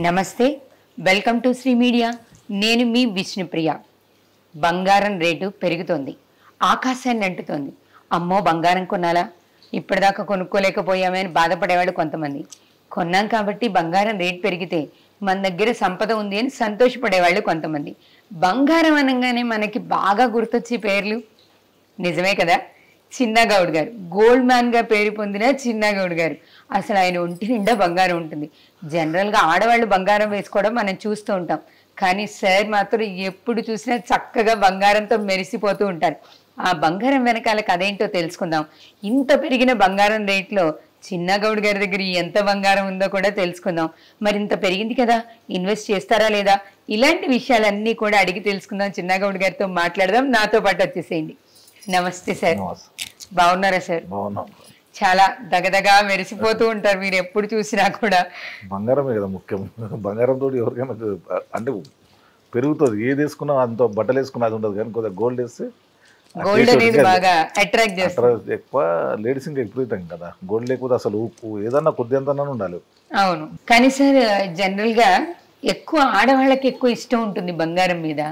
నమస్తే, welcome to Shri media. నేను మీ విష్ణుప్రియ. బంగారం రేటు పెరుగుతోంది, ఆకాశాన్ని అంటుతోంది. అమ్మో బంగారం కొనాలా, ఇప్పటిదాకా కొనుక్కోలేకపోయామే అని బాధపడేవాడు కొంతమంది. కొన్నాం కాబట్టి బంగారం రేటు పెరిగితే మన దగ్గర సంపద ఉంది అని సంతోషపడేవాళ్ళు కొంతమంది. బంగారం అనగానే మనకి బాగా గుర్తొచ్చే పేర్లు నిజమే కదా. చిన్నగౌడ్ గారు, గోల్డ్ మ్యాన్ గా పేరు పొందిన చిన్నగౌడ్ గారు. అసలు ఆయన ఒంటి నిండా బంగారం ఉంటుంది. జనరల్గా ఆడవాళ్ళు బంగారం వేసుకోవడం మనం చూస్తూ ఉంటాం, కానీ సార్ మాత్రం ఎప్పుడు చూసినా చక్కగా బంగారంతో మెరిసిపోతూ ఉంటారు. ఆ బంగారం వెనకాల కథ ఏంటో తెలుసుకుందాం. ఇంత పెరిగిన బంగారం రేట్లో చిన్నగౌడ్ గారి దగ్గర ఎంత బంగారం ఉందో కూడా తెలుసుకుందాం. మరి ఇంత పెరిగింది కదా, ఇన్వెస్ట్ చేస్తారా లేదా, ఇలాంటి విషయాలన్నీ కూడా అడిగి తెలుసుకుందాం. చిన్నగౌడ్ గారితో మాట్లాడదాం. నాతో పాటు వచ్చేసేయండి. నమస్తే సార్, బాగున్నారా సార్? చాలా దగదగా మెరిసిపోతూ ఉంటారు మీరు ఎప్పుడు చూసినా కూడా. బంగారమే కదా ముఖ్యం. బంగారంతో ఎవరికైనా అంటే పెరుగుతుంది. ఏది వేసుకున్నా అంత బట్టలు వేసుకున్నా అది ఉండదు, కానీ కొద్దిగా గోల్డ్ వేస్తే గోల్డ్ అనేది బాగా అట్రాక్ట్ చేస్తారు. ఎక్కువ లేడీస్ ఇంకా విపరీతం కదా. గోల్డ్ లేకపోతే అసలు ఏదన్నా కొద్దిగా ఉండాలి. అవును, కానీ సార్ జనరల్ గా ఎక్కువ ఆడవాళ్ళకి ఎక్కువ ఇష్టం ఉంటుంది బంగారం మీద.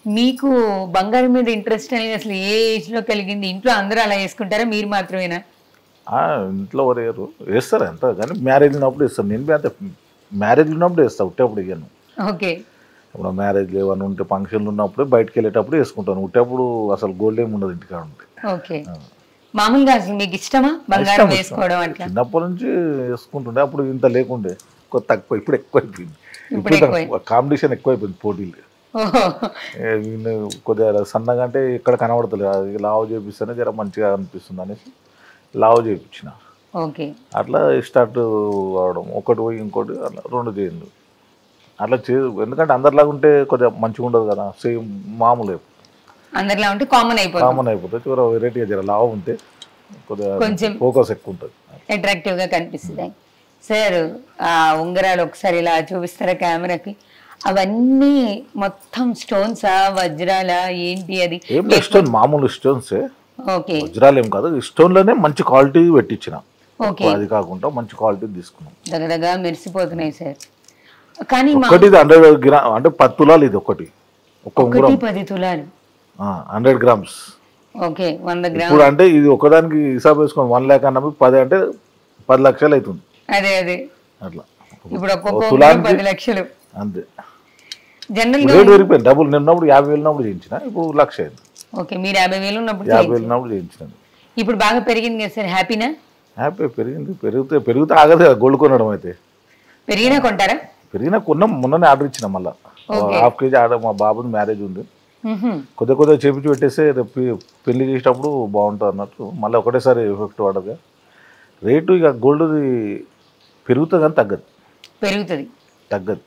మీకు బంగారం మీద ఇంట్రెస్ట్ అనేది అసలు ఏ ఏజ్ లో కలిగింది? ఇంట్లో అందరూ అలా వేసుకుంటారా, మీరు మాత్రమేనా? ఇంట్లో ఎవరు వేస్తారు ఎంత, కానీ మ్యారేజ్ ఉన్నప్పుడు వేస్తాను. నేను అంతే, మ్యారేజ్ ఉన్నప్పుడు వేస్తాను, ఉట్టేప్పుడు ఇయ్యాను. ఓకే, ఇప్పుడు మ్యారేజ్ ఏమన్నా ఉంటే ఫంక్షన్లు ఉన్నప్పుడు బయటకు వెళ్ళేటప్పుడు వేసుకుంటాను. ఉట్టేప్పుడు అసలు గోల్డ్ ఏమి ఉండదు ఇంటికాడ ఉంటే. ఓకే, మామూలుగా అసలు మీకు ఇష్టమా బంగారం వేసుకోవడం? అంటే చిన్నప్పటి నుంచి వేసుకుంటుండే. అప్పుడు ఇంత లేకుండే, తక్కువ. ఇప్పుడు ఎక్కువ అయిపోయింది. ఇప్పుడు కాంపిటీషన్ ఎక్కువ అయిపోయింది, పోటీలు. కొద్దిగా సన్నగా అంటే ఇక్కడ కనబడతలేదు, లావు చేపిస్తేనే జర మంచిగా అనిపిస్తుంది అనేసి లావు చేయించిన. ఓకే, అట్లా స్టార్ట్ అవడం. ఒకటి పోయి ఇంకోటి అట్లా 2 చేయండి అట్లా ఎందుకంటే అందరిలాగా ఉంటే కొద్దిగా మంచిగా ఉండదు కదా. సేమ్ మామూలు అందరిలా ఉంటే కామన్ అయిపోతుంది. చివరి వెరైటీగా జర లావు ఉంటే కొద్దిగా కొంచెం ఫోకస్ ఎక్కువ ఉంటుంది, అట్రాక్టివ్ గా కనిపిస్తుంది. సార్ ఆ ఉంగరాలు ఒకసారి ఇలా చూపిస్తారా కెమెరాకి? అవన్నీ మొత్తం స్టోన్సా, వజ్రాలా, ఏంటి అది? స్టోన్, మామూలు స్టోన్స్. ఓకే, వజ్రాలు ఏం కాదు, స్టోన్ లోనే మంచి క్వాలిటీ పెట్టించిన. అది కాకుండా మంచి క్వాలిటీ తీసుకున్నాం. దగ్గరగా మెరిసిపోతున్నాయి సార్. కానీ ఒకటి 100 గ్రామ్ అంటే 10 తులాలు. ఇది ఒకటి, ఒక ఉంగరం 10 తులాలు, 100 గ్రామ్స్. Okay, 100 gram. ఇప్పుడు అంటే ఇది ఒకదానికి హిసాబ్ వేసుకోండి, 1 లక్ష అన్న 10 అంటే 10 లక్షలు అవుతుంది. అదే అట్లా ఇప్పుడు ఒక్కొక్క 10 లక్షలు అంతే. జనరల్ రేట్ పెరిగిపోయింది. డబ్బులు నిన్నప్పుడు 50,000 ఉన్నప్పుడు చేయించిన, ఇప్పుడు 1,00,000 అయింది. ఓకే, మీరు 50,000 ఉన్నప్పుడు 50,000 ఉన్నప్పుడు చేయించినాను. ఇప్పుడు బాగా పెరిగింది కదా సార్, హ్యాపీనా? హ్యాపీ. పెరిగితే ఆగదు కదా గోల్డ్ కొనడం. అయితే పెరిగినా కొంటారా? పెరిగినా కొన్నాం. మొన్ననే ఆర్డర్ ఇచ్చిన, మళ్ళీ 1/2 kg ఆర్డర్. మా బాబుది మ్యారేజ్ ఉంది, కొద్దిగా చేపించి పెట్టేస్తే రేపు పెళ్లి చేసేటప్పుడు బాగుంటుంది అన్నట్టు. మళ్ళీ ఒకటేసారి ఎఫెక్ట్ పడదు రేటు. ఇక గోల్డ్ది పెరుగుతుంది కానీ తగ్గదు.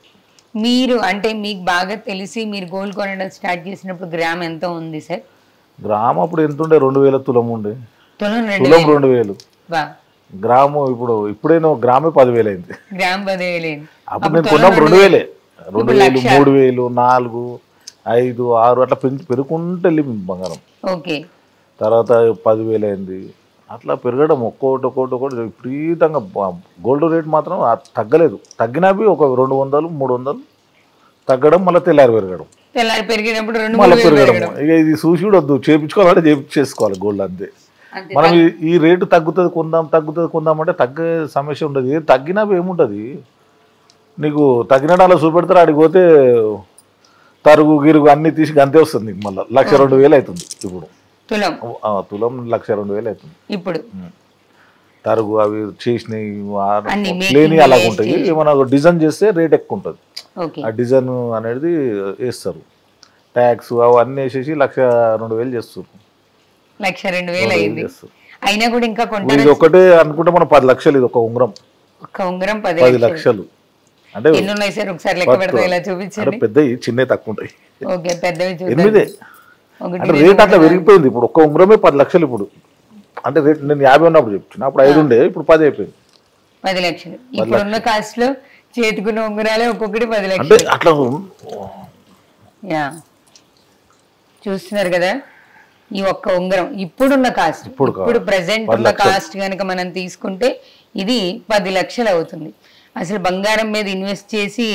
మీరు అంటే మీకు బాగా తెలిసి మీరు గోల్డ్ కొనడం స్టార్ట్ చేసినప్పుడు గ్రామ్ ఎంత ఉంది సార్? గ్రామ్ అప్పుడు ఎంత ఉండే? 2,000 తులం ఉండే. తులం 2,000. గ్రాము ఇప్పుడేనో గ్రామే 10,000 అయింది. గ్రామ్ 10,000 అయింది. అప్పుడు నేను కొన్నాం 2,000, 3,000, 4,000, 5, 6 అట్లా పెరుగుకుంటే వెళ్ళింది బంగారం. ఓకే, తర్వాత 10,000 అయింది. అట్లా పెరగడం ఒక్కొక్కటి విపరీతంగా. గోల్డ్ రేట్ మాత్రం తగ్గలేదు. తగ్గినవి ఒక 200, 300 తగ్గడం, మళ్ళీ తెల్లారి పెరగడం, పెరిగినప్పుడు మళ్ళీ పెరగడం. ఇక ఇది చూసి కూడా వద్దు, చేయించుకోవాలంటే చేయించేసుకోవాలి గోల్డ్ అంతే. మనం ఈ రేటు తగ్గుతుంది కొందాం అంటే తగ్గే సమస్య ఉండదు. ఏది తగ్గినవి ఏముంటుంది, నీకు తగ్గినట్టు అలా చూపెడతారు. ఆడికి పోతే తరుగు గిరుగు అన్ని తీసి గంతే వస్తుంది నీకు. మళ్ళీ 1,02,000 అవుతుంది. ఇప్పుడు తులం 1,02,000 అవుతుంది. ఇప్పుడు తరుగు అవి చేసినవి లేని అలాగ ఉంటాయి. ఏమైనా డిజైన్ చేస్తే రేట్ ఎక్కువ ఉంటుంది. ఆ డిజైన్ అనేది వేస్తారు, ట్యాక్స్ అవన్నీ వేసేసి 1,02,000 చేస్తారు. 1,02,000 అయింది. అయినా కూడా ఇంకా ఇది ఒకటే అనుకుంటే మనం 10 లక్షలు. ఇది ఒక ఉంగరం 10 లక్షలు. అంటే ఎన్ని ఉన్నాయి సార్ ఒకసారి లెక్క పెడతా, ఇలా చూపించండి. పెద్దవి చిన్నవి తక్కువ ఉంటాయి. ఓకే, పెద్దవి 8. అంటే రేట్ అట్లా పెరిగిపోయింది. ఇప్పుడు ఒక్క ఉంగరమే 10 లక్షలు. ఇప్పుడు అంటే రేట్ నేను 50 ఉన్నప్పుడు చెప్తున్నా, అప్పుడు 5 ఉండే, ఇప్పుడు 10 అయిపోయింది. 10 లక్షలు. ఇప్పుడున్న కాస్ట్ లో చేతికున్న ఉంగరాలే ఒక్కొక్కటి 10 లక్షలు. అంటే అట్లా చూస్తున్నారు కదా. ఈ ఒక్క ఉంగరం ఇప్పుడున్న కాస్ట్, ఇప్పుడు ప్రెసెంట్ ఉన్న కాస్ట్ కనుక మనం తీసుకుంటే ఇది 10 లక్షలు అవుతుంది. అసలు బంగారం మీద ఇన్వెస్ట్ చేసి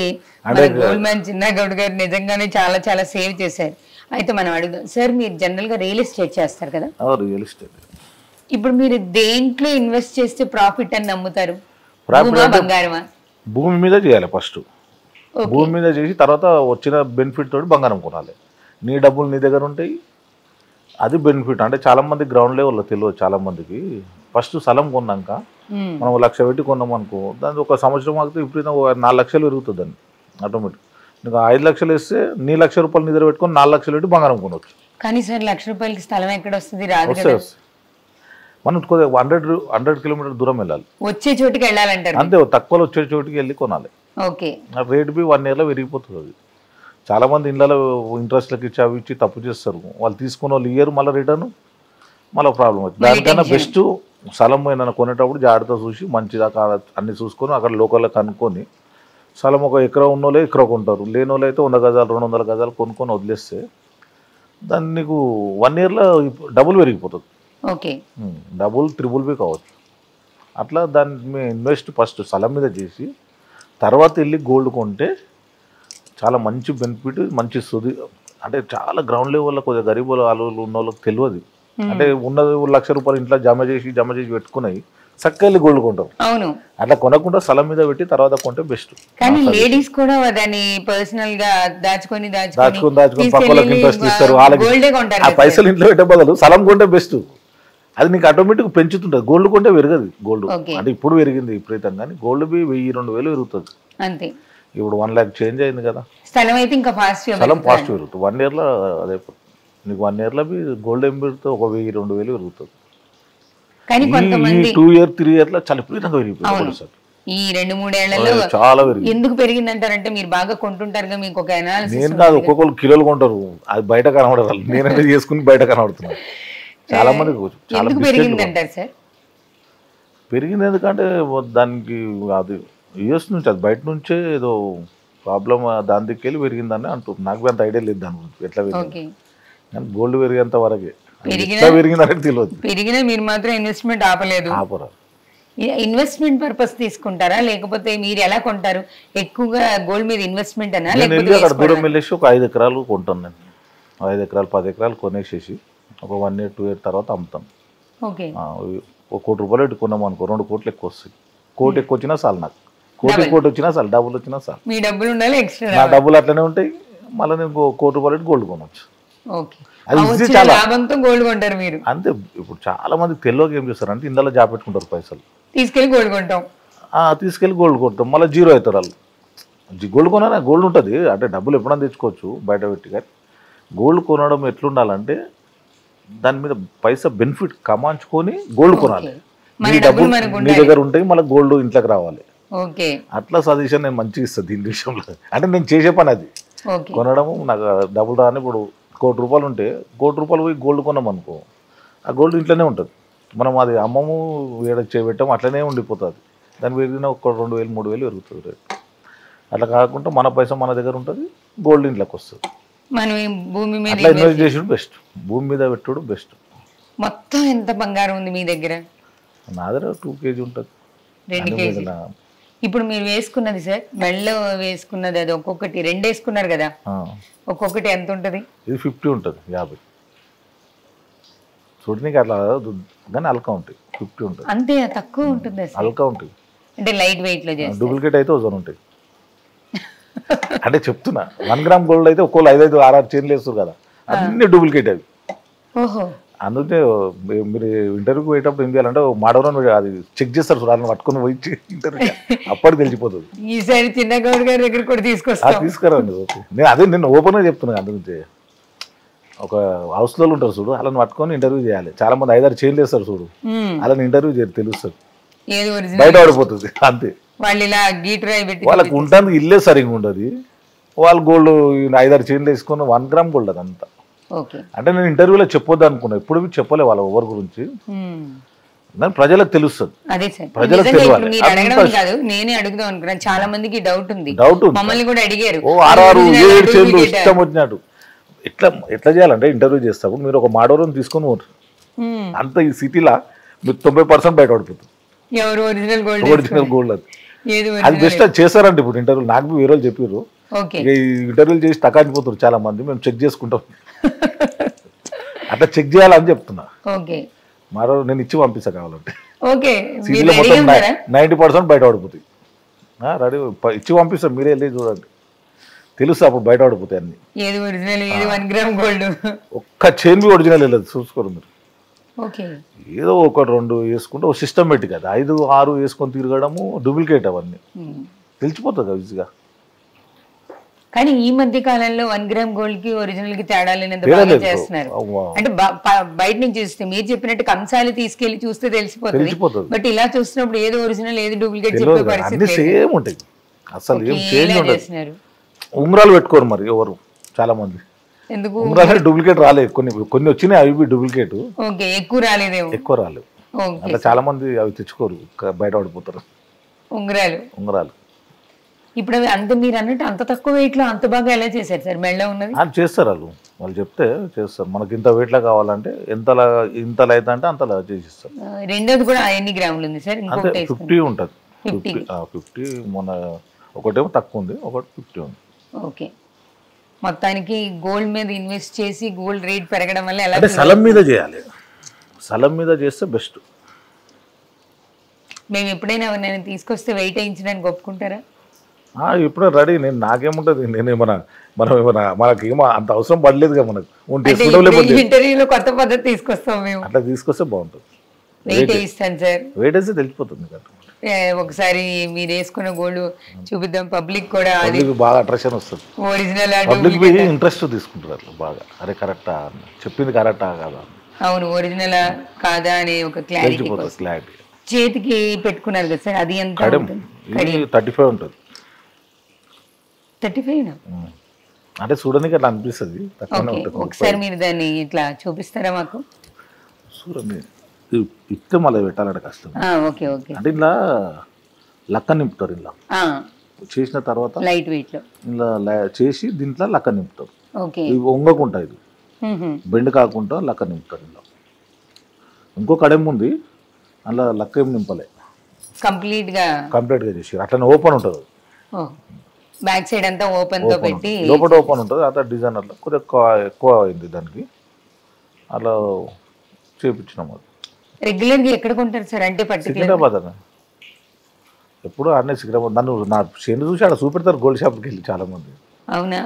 మన గోల్డ్ మ్యాన్ చిన్న గౌడ్ గారు నిజంగానే చాలా చాలా సేవ్ చేశారు. అయితే మనం అడుగుదాం సార్, మీరు జనరల్ గా రియల్ ఎస్టేట్ చేస్తారు కదా, రియల్ ఎస్టేట్ ఇప్పుడు మీరు దేంట్లో ఇన్వెస్ట్ చేస్తే ప్రాఫిట్ అని నమ్ముతారు? బంగారమా? భూమి మీద చేయాలి ఫస్ట్. భూమి మీద చేసి తర్వాత వచ్చిన బెనిఫిట్ తోటి బంగారం కొనాలి. నీ డబ్బులు నీ దగ్గర ఉంటాయి, అది బెనిఫిట్. అంటే చాలా మంది గ్రౌండ్ లెవెల్లో తెలియదు చాలా మందికి. ఫస్ట్ స్థలం కొన్నాక మనం 1 లక్ష పెట్టి కొన్నాం అనుకో, దాని ఒక సంవత్సరం ఆగితే ఇప్పుడు 4 లక్షలు పెరుగుతుంది దాన్ని ఆటోమేటిక్. నీకు 5 లక్షలు వేస్తే నీ ₹1,00,000 నిద్ర పెట్టుకొని 4 లక్షలు పెట్టి బంగారం కొనవచ్చు. కానీ సార్ ₹1,00,000 స్థలం ఎక్కడ వస్తుంది? రాదు కదా. మనం కొద్దిగా 100 కిలోమీటర్ దూరం వెళ్ళాలి, వచ్చే చోటుకి వెళ్ళాలంటారు. అంతే, తక్కువలో వచ్చే చోటుకి వెళ్ళి కొనాలి. ఓకే, రేట్ బి 1 ఇయర్లో పెరిగిపోతుంది. అది చాలా మంది ఇళ్ళలో ఇంట్రెస్ట్లకి ఇచ్చి అవి ఇచ్చి తప్పు చేస్తారు. వాళ్ళు తీసుకున్న వాళ్ళు ఇయర్ మళ్ళీ రిటర్న్ మళ్ళీ ప్రాబ్లం అవుతుంది. దానికన్నా బెస్ట్ స్థలం ఏమైనా కొనేటప్పుడు జాగ్రత్త చూసి మంచిదా కాదా అన్ని చూసుకొని అక్కడ లోకల్లో కనుక్కొని, స్థలం 1 ఎకరా ఉన్నోళ్ళే ఎకరా కొంటారు, లేని వాళ్ళు అయితే 100 గజాలు 200 గజాలు కొనుక్కొని వదిలేస్తే దాన్ని నీకు 1 ఇయర్లో డబుల్ పెరిగిపోతుంది. ఓకే, డబుల్ త్రిబుల్ బి కావచ్చు. అట్లా దాన్ని ఇన్వెస్ట్ ఫస్ట్ స్థలం మీద చేసి తర్వాత వెళ్ళి గోల్డ్ కొంటే చాలా మంచి బెనిఫిట్, మంచి సుది. అంటే చాలా గ్రౌండ్ లెవెల్లో కొద్దిగా గరీబ్ వాళ్ళు ఉన్న వాళ్ళకి తెలియదు. అంటే ఉన్నది ₹1,00,000 ఇంట్లో జమ చేసి పెట్టుకున్నాయి, చక్కగా వెళ్ళి గోల్డ్ కొంటారు. అవును, అట్లా కొనకుండా స్థలం మీద పెట్టి తర్వాత కొంటే బెస్ట్. కానీ లేడీస్ కూడా దాన్ని పర్సనల్ గా దాచుకొని పక్కలకు ఇంట్రెస్ట్ ఇస్తారు, వాళ్ళకి ఆ పైసలు ఇంట్లో పెట్టే బదులు స్థలం కొంటే బెస్ట్. అది నీకు ఆటోమేటిక్ పెంచుతుంటుంది. గోల్డ్ కొంటే పెరగదు. గోల్డ్ అంటే ఇప్పుడు పెరిగింది విపరీతం, కానీ గోల్డ్ బి 1000-2000 పెరుగుతుంది అంతే. ఇప్పుడు 1 lakh చేంజ్ అయింది కదా. స్థలం అయితే ఇంకా ఫాస్ట్ పెరుగుతుంది. 1 ఇయర్లో అదే నీకు 1 ఇయర్లో గోల్డ్ ఏం పెరుగుతుంది, 1000-2000 పెరుగుతుంది. కానీ 2 year 3 year చాలా విపరీతంగా పెరిగిపోతుంది సార్. ఈ 2-3 ఏళ్లలో చాలా పెరిగింది. ఎందుకు పెరిగిందంటారంటే మీరు బాగా కొంటుంటారు, మీకు ఒక అనాలిసిస్. నేను కాదు, ఒక్కొక్కరు కిలోలు కొంటారు, అది బయట కనబడదు. నేనంటే చేసుకుని బయట కనబడుతున్నాను. చాలా మంది పెరిగిందంటారు సార్. పెరిగింది ఎందుకంటే దానికి అది యూఎస్ నుంచి, అది బయట నుంచే ఏదో ప్రాబ్లం దాని దిక్కు వెళ్ళి పెరిగిందని అంటుంది. నాకు అంత ఐడియా లేదు దాని గురించి ఎట్లా పెరిగింది, కానీ గోల్డ్ పెరిగేంత వరకే పెరిగిందని తెలియదు. పెరిగినా మీరు మాత్రం ఇన్వెస్ట్మెంట్ ఆపలేదు. ఇన్వెస్ట్మెంట్ పర్పస్ తీసుకుంటారా, లేకపోతే మీరు ఎలా కొంటారు? ఎక్కువగా గోల్డ్ మీద ఇన్వెస్ట్మెంట్ అన్నా, లేకపోతే అక్కడ దూరం వెళ్ళేసి ఒక 5 ఎకరాలు కొంటాను నేను. 5 ఎకరాలు 10 ఎకరాలు కొనేసేసి ఒక 1 year 2 year తర్వాత అమ్ముతాను. ₹1,00,000 పెట్టి కొన్నాం అనుకో, 2 కోట్లు ఎక్కువ వస్తాయి. కోటి ఎక్కువ వచ్చినా చాలు నాకు, కోటి వచ్చినా చాలు, డబ్బులు వచ్చినా చాలు. మీ డబ్బులు ఉండాలి, ఎక్స్ట్రా నా డబ్బులు అట్లనే ఉంటాయి. మళ్ళీ నేను ₹1,00,000 పెట్టి గోల్డ్ కొనవచ్చు. లాభంతో గోల్డ్ కొంటారు మీరు. అంతే. ఇప్పుడు చాలా మంది తెలియక ఏం చేస్తారు అంటే ఇందులో జాబ్ పెట్టుకుంటారు, పైసలు తీసుకెళ్ళి గోల్డ్ కొంటాం, తీసుకెళ్ళి గోల్డ్ కొంటాం, మళ్ళీ జీరో అవుతారు వాళ్ళు. గోల్డ్ కొనా గోల్డ్ ఉంటుంది, అంటే డబ్బులు ఎప్పుడైనా తెచ్చుకోవచ్చు బయట పెట్టి. కానీ గోల్డ్ కొనడం ఎట్లుండాలంటే దాని మీద పైసా బెనిఫిట్ కమాంచుకొని గోల్డ్ కొనాలి. నీ డబ్బులు నీ దగ్గర ఉంటాయి, మళ్ళీ గోల్డ్ ఇంట్లోకి రావాలి. అట్లా సజెషన్ నేను మంచిగా ఇస్తాను దీని విషయంలో. అంటే నేను చేసే పని అది, కొనడం. నాకు డబ్బులు రాని ఇప్పుడు ₹1,00,000 ఉంటే ₹1,00,000 పోయి గోల్డ్ కొన్నాం అనుకో, ఆ గోల్డ్ ఇంట్లోనే ఉంటుంది. మనం అది అమ్మము వేడ చేయబెట్టాము, అట్లనే ఉండిపోతుంది. దాని పెరిగిన ఒక 2,000-3,000 పెరుగుతుంది రేట్. అట్లా కాకుండా మన పైసా మన దగ్గర ఉంటుంది, గోల్డ్ ఇంట్లోకి వస్తుంది. భూమి మీద ఇన్వెస్ట్ చేసుడు బెస్ట్, భూమి మీద పెట్టుడు బెస్ట్. మొత్తం ఎంత బంగారం ఉంది మీ దగ్గర? నా దగ్గర 2 kg ఉంటుంది. 2 kg. ఇప్పుడు మీరు వేసుకున్నది సార్, మెడలో వేసుకున్నది, అది ఒక్కొక్కటి 2 వేసుకున్నారు కదా, ఒక్కొక్కటి ఎంత ఉంటుంది? ఇది 50 ఉంటుంది, 50 చూడనికి అట్లా కానీ అల్కా ఉంటాయి. 50 ఉంటుంది, అంతే తక్కువ ఉంటుంది, అల్కా ఉంటుంది. అంటే లైట్ వెయిట్ లో చేస్తే. డూప్లికేట్ అయితే ఓజన్ ఉంటాయి. అంటే చెప్తున్నా, 1 gram గోల్డ్ అయితే ఒక్కోళ్ళు 5-6 చైన్లు వేస్తారు కదా, అన్ని డూప్లికేట్ అవి. ఓహో. అందుకే మీరు ఇంటర్వ్యూకి పోయేటప్పుడు ఏం చేయాలంటే మాడవరం అది చెక్ చేస్తారు చూడ, వాళ్ళని పట్టుకుని పోయి ఇంటర్వ్యూ అప్పటికి తెలిసిపోతుంది. ఈసారి చిన్న గౌడ్ గారి దగ్గర కూడా తీసుకురండి. నేను ఓపెన్గా చెప్తున్నాను. అందుకే ఒక హౌస్లో ఉంటారు చూడు, వాళ్ళని పట్టుకొని ఇంటర్వ్యూ చేయాలి. చాలా మంది 5-6 చైన్లు వేస్తారు చూడు, వాళ్ళని ఇంటర్వ్యూ చేయాలి, తెలుస్తుంది, బయట పడిపోతుంది. అంతే. వాళ్ళకి ఉంటుంది, ఇల్లే సరిగ్గా ఉండదు, వాళ్ళు గోల్డ్ 5-6 చైన్లు వేసుకొని 1 gram గోల్డ్ అదంతా. అంటే నేను ఇంటర్వ్యూలో చెప్పొద్దు అనుకున్నా, ఎప్పుడు చెప్పలే వాళ్ళ ఎవరి గురించి, ప్రజలకు తెలుస్తుంది. ప్రజలకు చాలా మందికి డౌట్ ఉంది, మమ్మల్ని కూడా అడిగారు. 6-7 చైన్లు ఇష్టం వచ్చినట్టు. ఎట్లా చేయాలంటే ఇంటర్వ్యూ చేస్తాప్పుడు మీరు ఒక మాడవరం తీసుకొని పోతారు, అంత ఈ సిటీలో మీకు 90% బయట పడిపోతుంది ఒరిజినల్ గోల్డ్. అది ఏది అది బెస్ట్ అది చేస్తారంటే ఇప్పుడు ఇంటర్వ్యూ నాకు వేరే వాళ్ళు చెప్పారు. ఓకే ఇక ఈ ఇంటర్వ్యూలు చేసి తకానిపోతారు చాలా మంది, మేము చెక్ చేసుకుంటాం. అట్లా చెక్ చేయాలని చెప్తున్నా. ఓకే మరో నేను ఇచ్చి పంపిస్తా కావాలంటే. ఓకే సీజన్లో మొత్తం 90% బయట పడిపోతాయి. రెడీ ఇచ్చి పంపిస్తాం, మీరే వెళ్ళి చూడండి, తెలుసు అప్పుడు బయట పడిపోతాయి అన్ని. ఏది ఒరిజినల్ ఏది 1 గ్రామ్ గోల్డ్. ఒక్క చైన్ బి ఒరిజినల్ వెళ్ళదు, చూసుకోరు మీరు. ఓకే ఏదో 1-2 వేసుకుంటే ఒక సిస్టమేటిక్, అది 5-6 వేసుకొని తిరగడము డూప్లికేట్ అవన్నీ తెలిసిపోతుంది కదా ఈజీగా. కానీ ఈ మధ్య కాలంలో 1 గ్రామ్ గోల్డ్ కి ఒరిజినల్ కి తేడా లేనంత తేడా బాగా లేదు. చేస్తున్నారు. అంటే బయట నుంచి చూస్తే మీరు చెప్పినట్టు కంసాలు తీసుకెళ్లి చూస్తే తెలిసిపోతుంది. తెలిసిపోతుంది. బట్ ఇలా చూసినప్పుడు ఏది ఒరిజినల్ ఏది డూప్లికేట్ చెప్పే తెలియదు, పరిస్థితి అన్ని లేదు. సేమ్ ఉంటాయి, అసలు ఏం చేంజ్ ఇలా ఉండదు. చేస్తున్నారు. ఉంగరాలు పెట్టుకోరు మరి ఎవరు, చాలా మంది ఎందుకు? ఉంగరాలు డూప్లికేట్ రాలేదు, కొన్ని వచ్చినాయి అవి డూప్లికేట్, ఓకే ఎక్కువ రాలేదేమో. ఎక్కువ రాలేదు. ఓకే అట్లా చాలా మంది అవి తెచ్చుకోరు, బయట పడిపోతారు ఉంగరాలు. ఇప్పుడు అవి అంత మీరు అన్నట్టు అంత తక్కువ వెయిట్ లో అంత బాగా ఎలా చేశారు సార్? మెళ్ళ ఉన్నది అది చేస్తారు, వాళ్ళు చెప్తే చేస్తారు. మనకి ఇంత వెయిట్లో కావాలంటే ఇంతలా అయితే అంటే అంతలా చేసిస్తారు. రెండోది కూడా ఎన్ని గ్రాములు ఉంది సార్? అంటే ఇంకొకటి 50 ఉంటుంది. 50 మొన్న ఒకటేమో తక్కువ ఉంది, ఒకటి 50 ఉంది. ఓకే మొత్తానికి గోల్డ్ మీద ఇన్వెస్ట్ చేసి గోల్డ్ రేట్ పెరగడం వల్ల ఎలా? అంటే స్థలం మీద చేయాలి, స్థలం మీద చేస్తే బెస్ట్. మేము ఎప్పుడైనా నేను తీసుకొస్తే వెయిట్ వేయించడానికి ఒప్పుకుంటారా? ఇప్పుడే రెడీ, నేను నాకేముంటుంది, నేనేమన్నా మనం ఏమన్నా మనకేమో అంత అవసరం పడలేదుగా మనకు. ఇంటర్వ్యూలో కొత్త పద్ధతి తీసుకొస్తాం మేము, అట్లా తీసుకొస్తే బాగుంటుంది. వెయిట్ వేయిస్తాను సార్, వెయిట్ వేస్తే తెలిసిపోతుంది కదా. ఒకసారి మీరు వేసుకున్న గోల్డ్ చూపిద్దాం, పబ్లిక్ కూడా బాగా అట్రాక్షన్ వస్తుంది, ఒరిజినల్ పబ్లిక్ ఇంట్రెస్ట్ తీసుకుంటారు అట్లా బాగా. అరే కరెక్టా, చెప్పింది కరెక్టా కాదా, అవును ఒరిజినల్ కాదా అనే ఒక క్లారిటీ. చేతికి పెట్టుకున్నారు కదా సార్, అది ఎంత? 35 ఉంటుంది. 35 అంటే చూడడానికి అట్లా అనిపిస్తుంది. ఒకసారి మీరు దాన్ని ఇట్లా చూపిస్తారా మాకు? చూడండి, ఇస్తే మళ్ళీ పెట్టాలంటే కష్టం. ఓకే ఓకే అంటే ఇలా లక్క నింపుతారు, ఇలా చేసిన తర్వాత లైట్ వెయిట్ లో ఇలా చేసి దీంట్లో లక్క నింపుతారు. ఓకే ఇవి వంగకుండా, ఇది బెండ్ కాకుండా లక్క నింపుతారు. ఇలా ఇంకో కడెం ఉంది, అలా లక్క ఏం నింపలే, కంప్లీట్ గా చేసి అట్లనే ఓపెన్ ఉంటుంది. బ్యాక్ సైడ్ అంతా ఓపెన్ తో పెట్టి లోపల ఓపెన్ ఉంటుంది. అట్లా డిజైన్ అట్లా కొద్దిగా ఎక్కువ అయింది దానికి, అలా చేపించినాం. అది రెగ్యులర్ గా ఎక్కడ కొంటారు సార్? అంటే సికింద్రాబాద్ అన్న, ఎప్పుడు అన్నీ సికింద్రాబాద్. నన్ను నా చేను చూసి అక్కడ చూపెడతారు గోల్డ్ షాప్కి వెళ్ళి చాలా మంది. అవునా?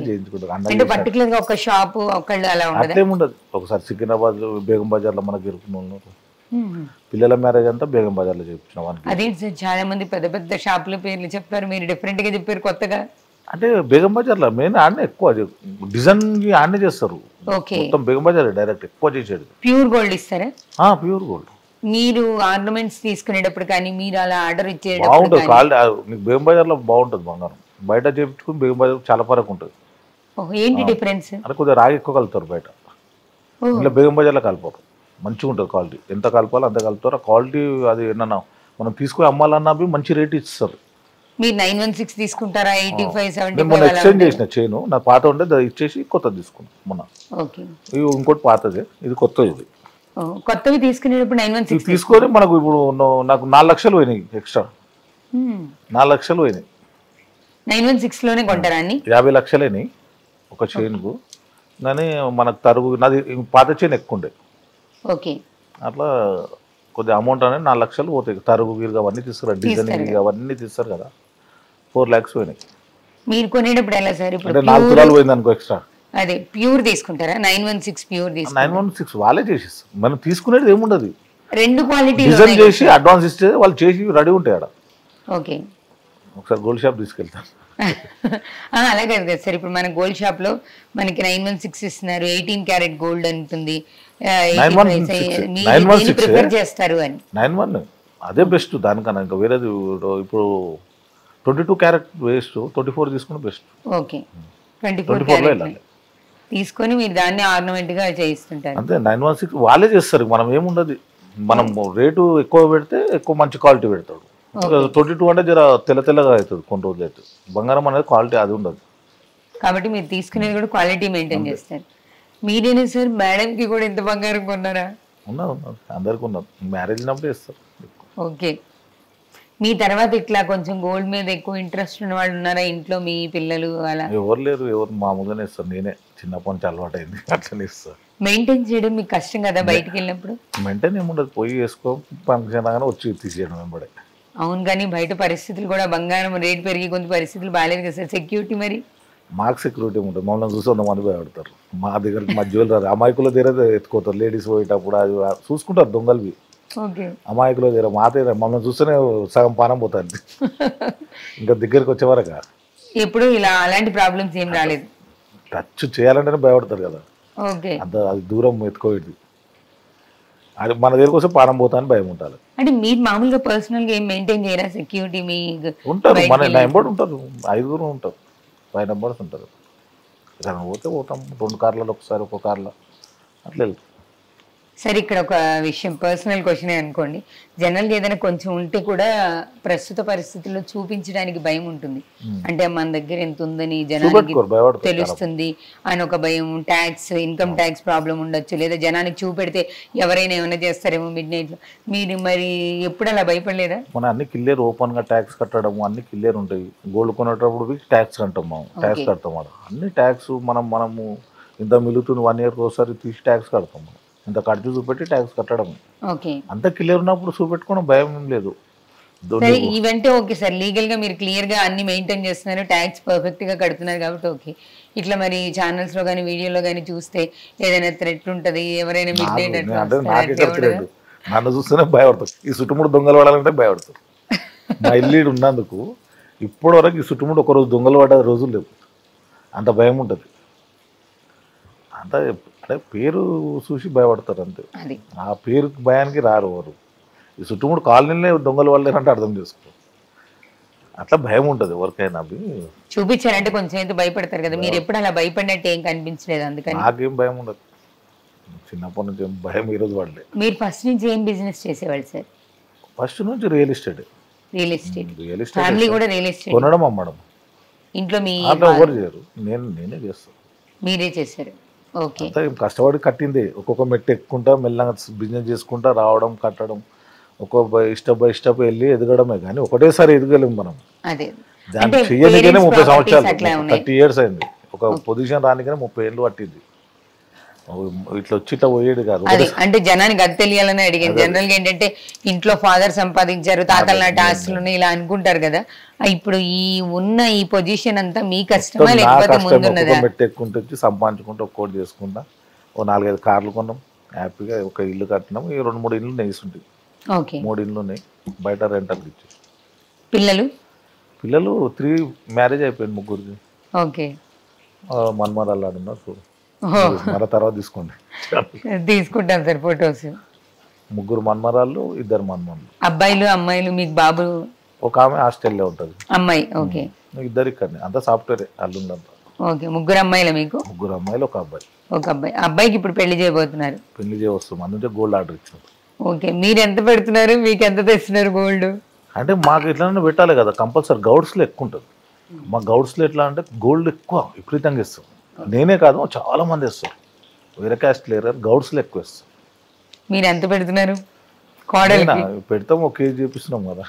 చేయించుకుంటారు. అంటే పర్టికులర్ గా ఒక షాప్ ఒకళ్ళు అలా అట్లేముండదు. ఒకసారి సికింద్రాబాద్ బేగం బజార్ లో మనకి ఇరుకున్న ఉన్నారు, పిల్లల మ్యారేజ్ అంతా బేగం బజార్ లో చేయించినాం. అదే సార్ చాలా మంది పెద్ద పెద్ద షాపుల పేర్లు చెప్పారు, మీరు డిఫరెంట్ గా చెప్పారు కొత్తగా. అంటే బేగం బజార్ లో మెయిన్ ఆడనే ఎక్కువ డిజైన్ ఆడనే చేస్తారు. మొత్తం బేగం బజార్ డైరెక్ట్ ఎక్కువ చేసేది. ప్యూర్ గోల్డ్ ఇస్తారా? Pure gold. మీరు ఆర్నమెంట్స్ తీసుకునేటప్పుడు కానీ మీరు అలా ఆర్డర్ ఇచ్చేటప్పుడు బాగుంటుంది. బేగం బజార్ లో బాగుంటుంది బంగారం, బయట చేయించుకుని బేగం బజార్ చాలా ఫరక్ ఉంటుంది. ఏంటి డిఫరెన్స్? అంటే కొద్దిగా రాగి ఎక్కువ కలుపుతారు బయట, ఇలా బేగం బజార్ లో కలపరు. మంచిగా ఉంటుంది క్వాలిటీ, ఎంత కలపాలో అంత కలుపుతారు. ఆ క్వాలిటీ అది ఏమన్నా మనం తీసుకుని అమ్మాలన్నా మంచి రేట్ ఇస్తారు. మీరు 916 తీసుకుంటారా? 85, 75? మొన్న ఎక్స్చేంజ్ చేసిన చైన్ నా పాత ఉంటే ఇచ్చేసి కొత్తది తీసుకున్నాను మొన్న. ఇది ఇంకోటి పాతదే, ఇది కొత్తది. ఇది కొత్తవి తీసుకునేటప్పుడు 916 తీసుకొని మనకు ఇప్పుడు నాకు 4 లక్షలు పోయినాయి ఎక్స్ట్రా. 4 లక్షలు పోయినాయి 916 లోనే కొంటారా? 50 లక్షలేనాయి ఒక చైన్కు. కానీ మనకు తరుగు నాది పాత చైన్ ఎక్కువ ఉండే, అట్లా కొద్దిగా అమౌంట్ అనేది 4 లక్షలు పోతాయి. తరుగు గిరుగు అవన్నీ తీస్తారు, డిజైనింగ్ అవన్నీ తీస్తారు కదా, 4 lakhs పోయినాయి. మీరు కొనేటప్పుడు ఎలా సార్? ఇప్పుడు 4 తులాలు పోయింది అనుకో ఎక్స్ట్రా. అదే ప్యూర్ తీసుకుంటారా? 916 ప్యూర్ తీసుకుంటారా? 916 వాళ్ళే చేసిస్తారు, మనం తీసుకునేది ఏముండదు. రెండు క్వాలిటీ డిజైన్ చేసి అడ్వాన్స్ ఇస్తే వాళ్ళు చేసి రెడీ ఉంటాయి ఆడ. ఓకే, ఒకసారి గోల్డ్ షాప్ తీసుకెళ్తాను. అలాగే కదా సార్. ఇప్పుడు మన గోల్డ్ షాప్ లో మనకి 916 ఇస్తున్నారు, 18 క్యారెట్ గోల్డ్ అంటుంది. 916 చేస్తారు అని 91 అదే బెస్ట్. దానికన్నా ఇంకా వేరేది ఇప్పుడు 22 క్యారెట్ వేస్ట్, 24 తీసుకుని బెస్ట్. ఓకే, 24 క్యారెట్ తీసుకొని మీరు దాన్ని ఆర్నమెంట్ గా చేయిస్తుంటారు. అంతే, 916 వాళ్ళే చేస్తారు, మనం ఏముండదు. మనం రేటు ఎక్కువ పెడితే ఎక్కువ మంచి క్వాలిటీ పెడతాడు. 22 అంటే జర తెల్లగా అవుతుంది, కొన్ని రోజులు అవుతుంది. బంగారం అనేది క్వాలిటీ అది ఉండదు, కాబట్టి మీరు తీసుకునేది కూడా క్వాలిటీ మెయింటైన్ చేస్తారు. మీరేనా సార్ మేడంకి కూడా ఇంత బంగారం కొన్నారా? ఉన్నది, అందరికి ఉన్నది. మ్యారేజ్ ఉన్నప్పుడు ఇస్తారు. ఓకే, మీ తర్వాత ఇట్లా కొంచెం గోల్డ్ మీద ఎక్కువ ఇంట్రెస్ట్ ఉన్న వాళ్ళు ఉన్నారా ఇంట్లో, మీ పిల్లలు అలా? ఎవరు లేరు, ఎవరు మామూలుగానే ఇస్తారు. నేనే చిన్నప్పటి నుంచి అలవాటు అయింది, అట్లనే ఇస్తాను. మెయింటైన్ చేయడం మీకు కష్టం కదా బయటికి వెళ్ళినప్పుడు? మెయింటైన్ ఏముండదు, పోయి వేసుకో ఫంక్షన్ లాగానే వచ్చి తీసేయడం వెంబడే. అవును, కానీ బయట పరిస్థితులు కూడా బంగారం రేట్ పెరిగి కొంచెం పరిస్థితులు బాగాలేదు కదా సార్. సెక్యూరిటీ మరి? మాకు సెక్యూరిటీ ఉంటుంది, మమ్మల్ని చూసి 100 మంది భయపడతారు. మా దగ్గర మా జ్యువెలరీ అమాయకుల దగ్గర ఎత్తుకోతారు. లేడీస్ పోయేటప్పుడు అది చూసుకుంటారు దొంగలవి. ఓకే. అమాయకుల దగ్గర మా దగ్గర మమ్మల్ని చూస్తేనే సగం పానం పోతుంది ఇంకా దగ్గరికి వచ్చేవరక. ఎప్పుడు ఇలా అలాంటి ప్రాబ్లమ్స్ ఏం రాలేదు? టచ్ చేయాలంటేనే భయపడతారు కదా, ఓకే. అంత అది దూరం ఎత్తుకోవేది. అది మన దగ్గర కోసం పానం పోతా అని భయం ఉంటుంది. అంటే మీరు మామూలుగా పర్సనల్ గా ఏం మెయింటైన్ చేయరా సెక్యూరిటీ? మీ ఉంటారు, మన నెంబర్ ఉంటారు, 5 ఉంటారు, 5 నెంబర్స్ ఉంటారు. ఇక్కడ పోతే పోతాం, 2 కార్లలో ఒకసారి, ఒక కార్లో అట్లా వెళ్తాం. సరే, ఇక్కడ ఒక విషయం, పర్సనల్ క్వశ్చన్ అనుకోండి. జనరల్గా ఏదైనా కొంచెం ఉంటే కూడా ప్రస్తుత పరిస్థితుల్లో చూపించడానికి భయం ఉంటుంది. అంటే మన దగ్గర ఎంత ఉందని జనానికి తెలుస్తుంది అని ఒక భయం. ట్యాక్స్, ఇన్కమ్ ట్యాక్స్ ప్రాబ్లం ఉండొచ్చు, లేదా జనానికి చూపెడితే ఎవరైనా ఏమైనా చేస్తారేమో మిడ్ నైట్ లో. మీరు మరి ఎప్పుడు అలా భయపడలేదా? మన అన్ని క్లియర్, ఓపెన్ గా ట్యాక్స్ కట్టడం అన్ని క్లియర్ ఉంటాయి. గోల్డ్ కొనేటప్పుడు ట్యాక్స్ కట్టాం, మనం ట్యాక్స్ కడతాం. అన్ని ట్యాక్స్ మనము ఇంత మిలుతుంది 1 year ఒకసారి తీసి ట్యాక్స్ కడతాం. ఇంత ఖర్చు చూపెట్టి ట్యాక్స్ కట్టడం అంత క్లియర్ ఉన్నప్పుడు చూపెట్టుకోవడం భయం ఏం లేదు. ఇవంటే ఓకే సార్, లీగల్ గా మీరు క్లియర్ గా అన్ని మెయింటైన్ చేస్తున్నారు, ట్యాక్స్ పర్ఫెక్ట్ గా కడుతున్నారు కాబట్టి ఓకే. ఇట్లా మరి ఛానల్స్ లో కానీ వీడియోలో కానీ చూస్తే ఏదైనా థ్రెట్ ఉంటది, ఎవరైనా నన్ను చూస్తేనే భయపడతారు. ఈ చుట్టుముడు దొంగలు పడాలంటే భయపడతారు. మా ఇల్లు ఉన్నందుకు ఇప్పటి వరకు ఈ చుట్టుముడు ఒకరోజు దొంగలు పడ్డ రోజులు లేవు, అంత భయం ఉంటుంది. అంత అంటే పేరు చూసి భయపడతారు అంతే, ఆ పేరు భయానికి రారు వారు. ఈ చుట్టుముడు కాలనీలనే దొంగలు వాళ్ళేనంటే అర్థం చేసుకో, అట్లా భయం ఉంటుంది ఎవరికైనా. అవి చూపించారంటే కొంచెం అయితే భయపడతారు కదా, మీరు ఎప్పుడు అలా భయపడినట్టు ఏం కనిపించలేదు? అందుకని నాకేం భయం ఉండదు, చిన్నప్పటి నుంచి భయం ఈ రోజు పడలేదు. మీరు ఫస్ట్ నుంచి ఏం బిజినెస్ చేసేవాళ్ళు సార్? ఫస్ట్ నుంచి real estate. Real estate, family కూడా రియల్ ఎస్టేట్, కొనడం అమ్మడం. ఇంట్లో మీ ఎవరు చేయరు, నేనే చేస్తాను. మీరే చేశారు? ఓకే. కష్టపడి కట్టింది, ఒక్కొక్క మెట్టు ఎక్కుంటా మెల్లగా బిజినెస్ చేసుకుంటా రావడం, కట్టడం, ఒక్కొక్క స్టెప్ బై స్టెప్ వెళ్ళి ఎదగడమే. కానీ ఒకటేసారి ఎదగలేము మనం. దాన్ని చెయ్యనికనే 30 సంవత్సరాలు, 30 years అయింది. ఒక పొజిషన్ రానికనే 30 ఏళ్ళు పట్టింది. ఇట్లా వచ్చి ఇట్లా పోయేది కాదు. అంటే జనానికి అది తెలియాలని అడిగాను. జనరల్ గా ఏంటంటే ఇంట్లో ఫాదర్ సంపాదించారు, తాతల నాటి ఆస్తులు ఇలా అనుకుంటారు కదా. ఇప్పుడు ఈ ఉన్న ఈ పొజిషన్ అంతా మీ కష్టమా లేకపోతే ముందున్నదా? మెట్టెక్కుంటూ వచ్చి సంపాదించుకుంటూ ఒక్కోటి చేసుకుంటా, ఓ 4-5 కార్లు కొన్నాం, హ్యాపీగా ఒక ఇల్లు కట్టినాం. ఈ 2-3 ఇల్లు నేస్తుంటాయి. 3 ఇల్లు ఉన్నాయి, బయట రెంటర్కి ఇచ్చి. పిల్లలు 3 మ్యారేజ్ అయిపోయింది, 3గురికి. ఓకే. మన్మరాలు ఆడున్నారు, మన తర్వాత తీసుకోండి, తీసుకుంటాం సార్ ఫొటోస్. 3 మన్మరాళ్ళు, 2 మన్మరాళ్ళు. అబ్బాయిలు అమ్మాయిలు? మీకు బాబు? ఒక ఆమె హాస్టల్లో ఉంటుంది, అమ్మాయి. ఓకే. 2 ఇక్కడనే, అంతా సాఫ్ట్వేర్ అల్లుందంతా. ఓకే. 3 అమ్మాయిలు మీకు? 3 అమ్మాయిలు, ఒక అబ్బాయి. ఒక అబ్బాయి. అబ్బాయికి ఇప్పుడు పెళ్లి చేయబోతున్నారు? పెళ్లి చేయవస్తాం, అందుకే గోల్డ్ ఆర్డర్ ఇచ్చాం. ఓకే. మీరు ఎంత పెడుతున్నారు, మీకు ఎంత తెస్తున్నారు గోల్డ్? అంటే మాకు ఎట్లనే పెట్టాలి కదా, కంపల్సరీ గౌడ్స్లో ఎక్కువ ఉంటుంది. మా గౌడ్స్లో ఎట్లా అంటే గోల్డ్ ఎక్కువ విపరీతంగా ఇస్తాం. నేనే కాదు, చాలా మంది ఇస్తారు, వేరే క్యాస్ట్ లేరు, గౌడ్స్లో ఎక్కువ ఇస్తాం. మీరు ఎంత పెడుతున్నారు? పెడతాం, 1 కేజీ చేపిస్తున్నాం కదా.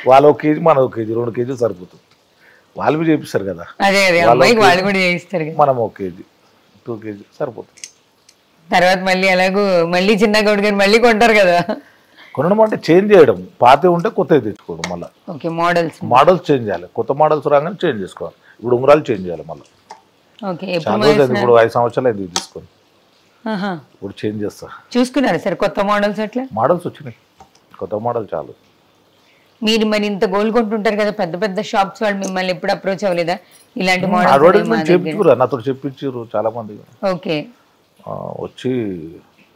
వాళ్ళు 1 కేజీ, మన 1 కేజీ, 2 కేజీలు సరిపోతుంది. వాళ్ళు చేపిస్తారు కదా, మనం 1 కేజీ 2 కేజీ సరిపోతుంది. తర్వాత మళ్ళీ అలాగూ మళ్ళీ చిన్న గౌడ్ గారు మళ్ళీ కొంటారు కదా. కొనడం అంటే చేంజ్ చేయడం, పాత ఉంటే కొత్తవి తెచ్చుకోవడం. మళ్ళీ మోడల్స్ చేంజ్ చేయాలి, కొత్త మోడల్స్ రాగానే చేంజ్ చేసుకోవాలి. ఇప్పుడు ఉంగరాలు చేంజ్ చేయాలి మళ్ళీ. చాలా రోజులు అయింది, ఇప్పుడు 5 సంవత్సరాలు అయింది తీసుకొని, ఇప్పుడు చేంజ్ చేస్తా. చూసుకున్నారు సార్ కొత్త మోడల్స్? అట్లా మోడల్స్ వచ్చినాయి, కొత్త మోడల్ చాలు. మీరు మరి ఇంత గోల్డ్ కొంటుంటారు కదా, పెద్ద పెద్ద షాప్స్ వాళ్ళు మిమ్మల్ని ఎప్పుడు అప్రోచ్ అవ్వలేదా ఇలాంటి మోడల్స్? అడ్వర్టైజ్మెంట్ చెప్తున్నారు, నాతో చెప్పించారు చాలా మంది. ఓకే. వచ్చి